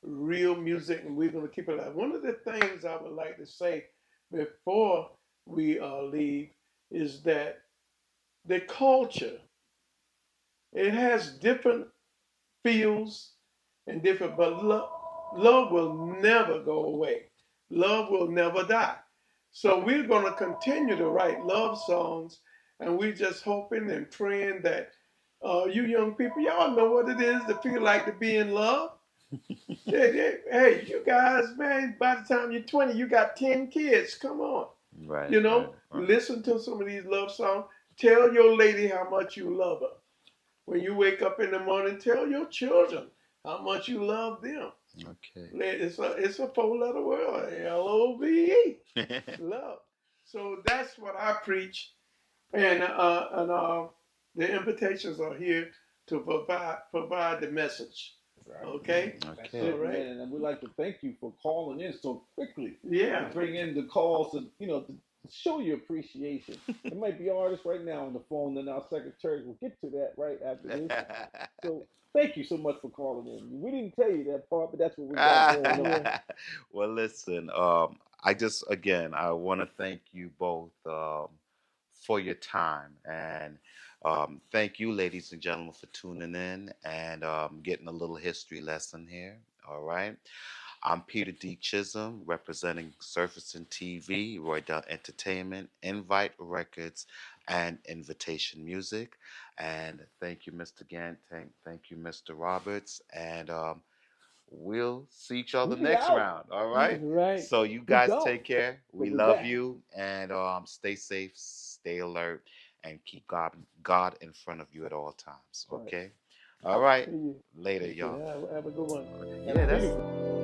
real music, and we're gonna keep it alive. One of the things I would like to say before we leave is that the culture it has different feels and different, but love will never go away. Love will never die. So we're going to continue to write love songs, and we're just hoping and praying that you young people, y'all know what it is to feel like to be in love. Hey, you guys, man, by the time you're 20, you got 10 kids. Come on. Right, You right, know, right. listen to some of these love songs. Tell your lady how much you love her. When you wake up in the morning, tell your children how much you love them. Okay. It's a four-letter word, LOVE, love. So that's what I preach, and the invitations are here to provide the message. Right. Okay, That's Okay. all it, right, man. And we'd like to thank you for calling in so quickly to yeah, bring in the calls to, to show your appreciation. There might be artists right now on the phone in our secretary. We'll get to that right after this. So thank you so much for calling in. We didn't tell you that part, but that's what we got going on. yeah. Well, listen, I just, again, I want to thank you both for your time. And thank you, ladies and gentlemen, for tuning in and getting a little history lesson here. All right. I'm Peter D. Chisholm, representing Surfacing TV, Roydell Entertainment, Invite Records, and Invitation Music. And thank you, Mr. Gant. Thank you, Mr. Roberts. And we'll see each other We next out. round. All That's right. right. So you We guys gone, take care. but We we love back. you, and stay safe, stay alert, and keep God in front of you at all times. Right. Okay. All right. See you. Later, Okay, y'all. have a good one. Have Yeah, a that's beautiful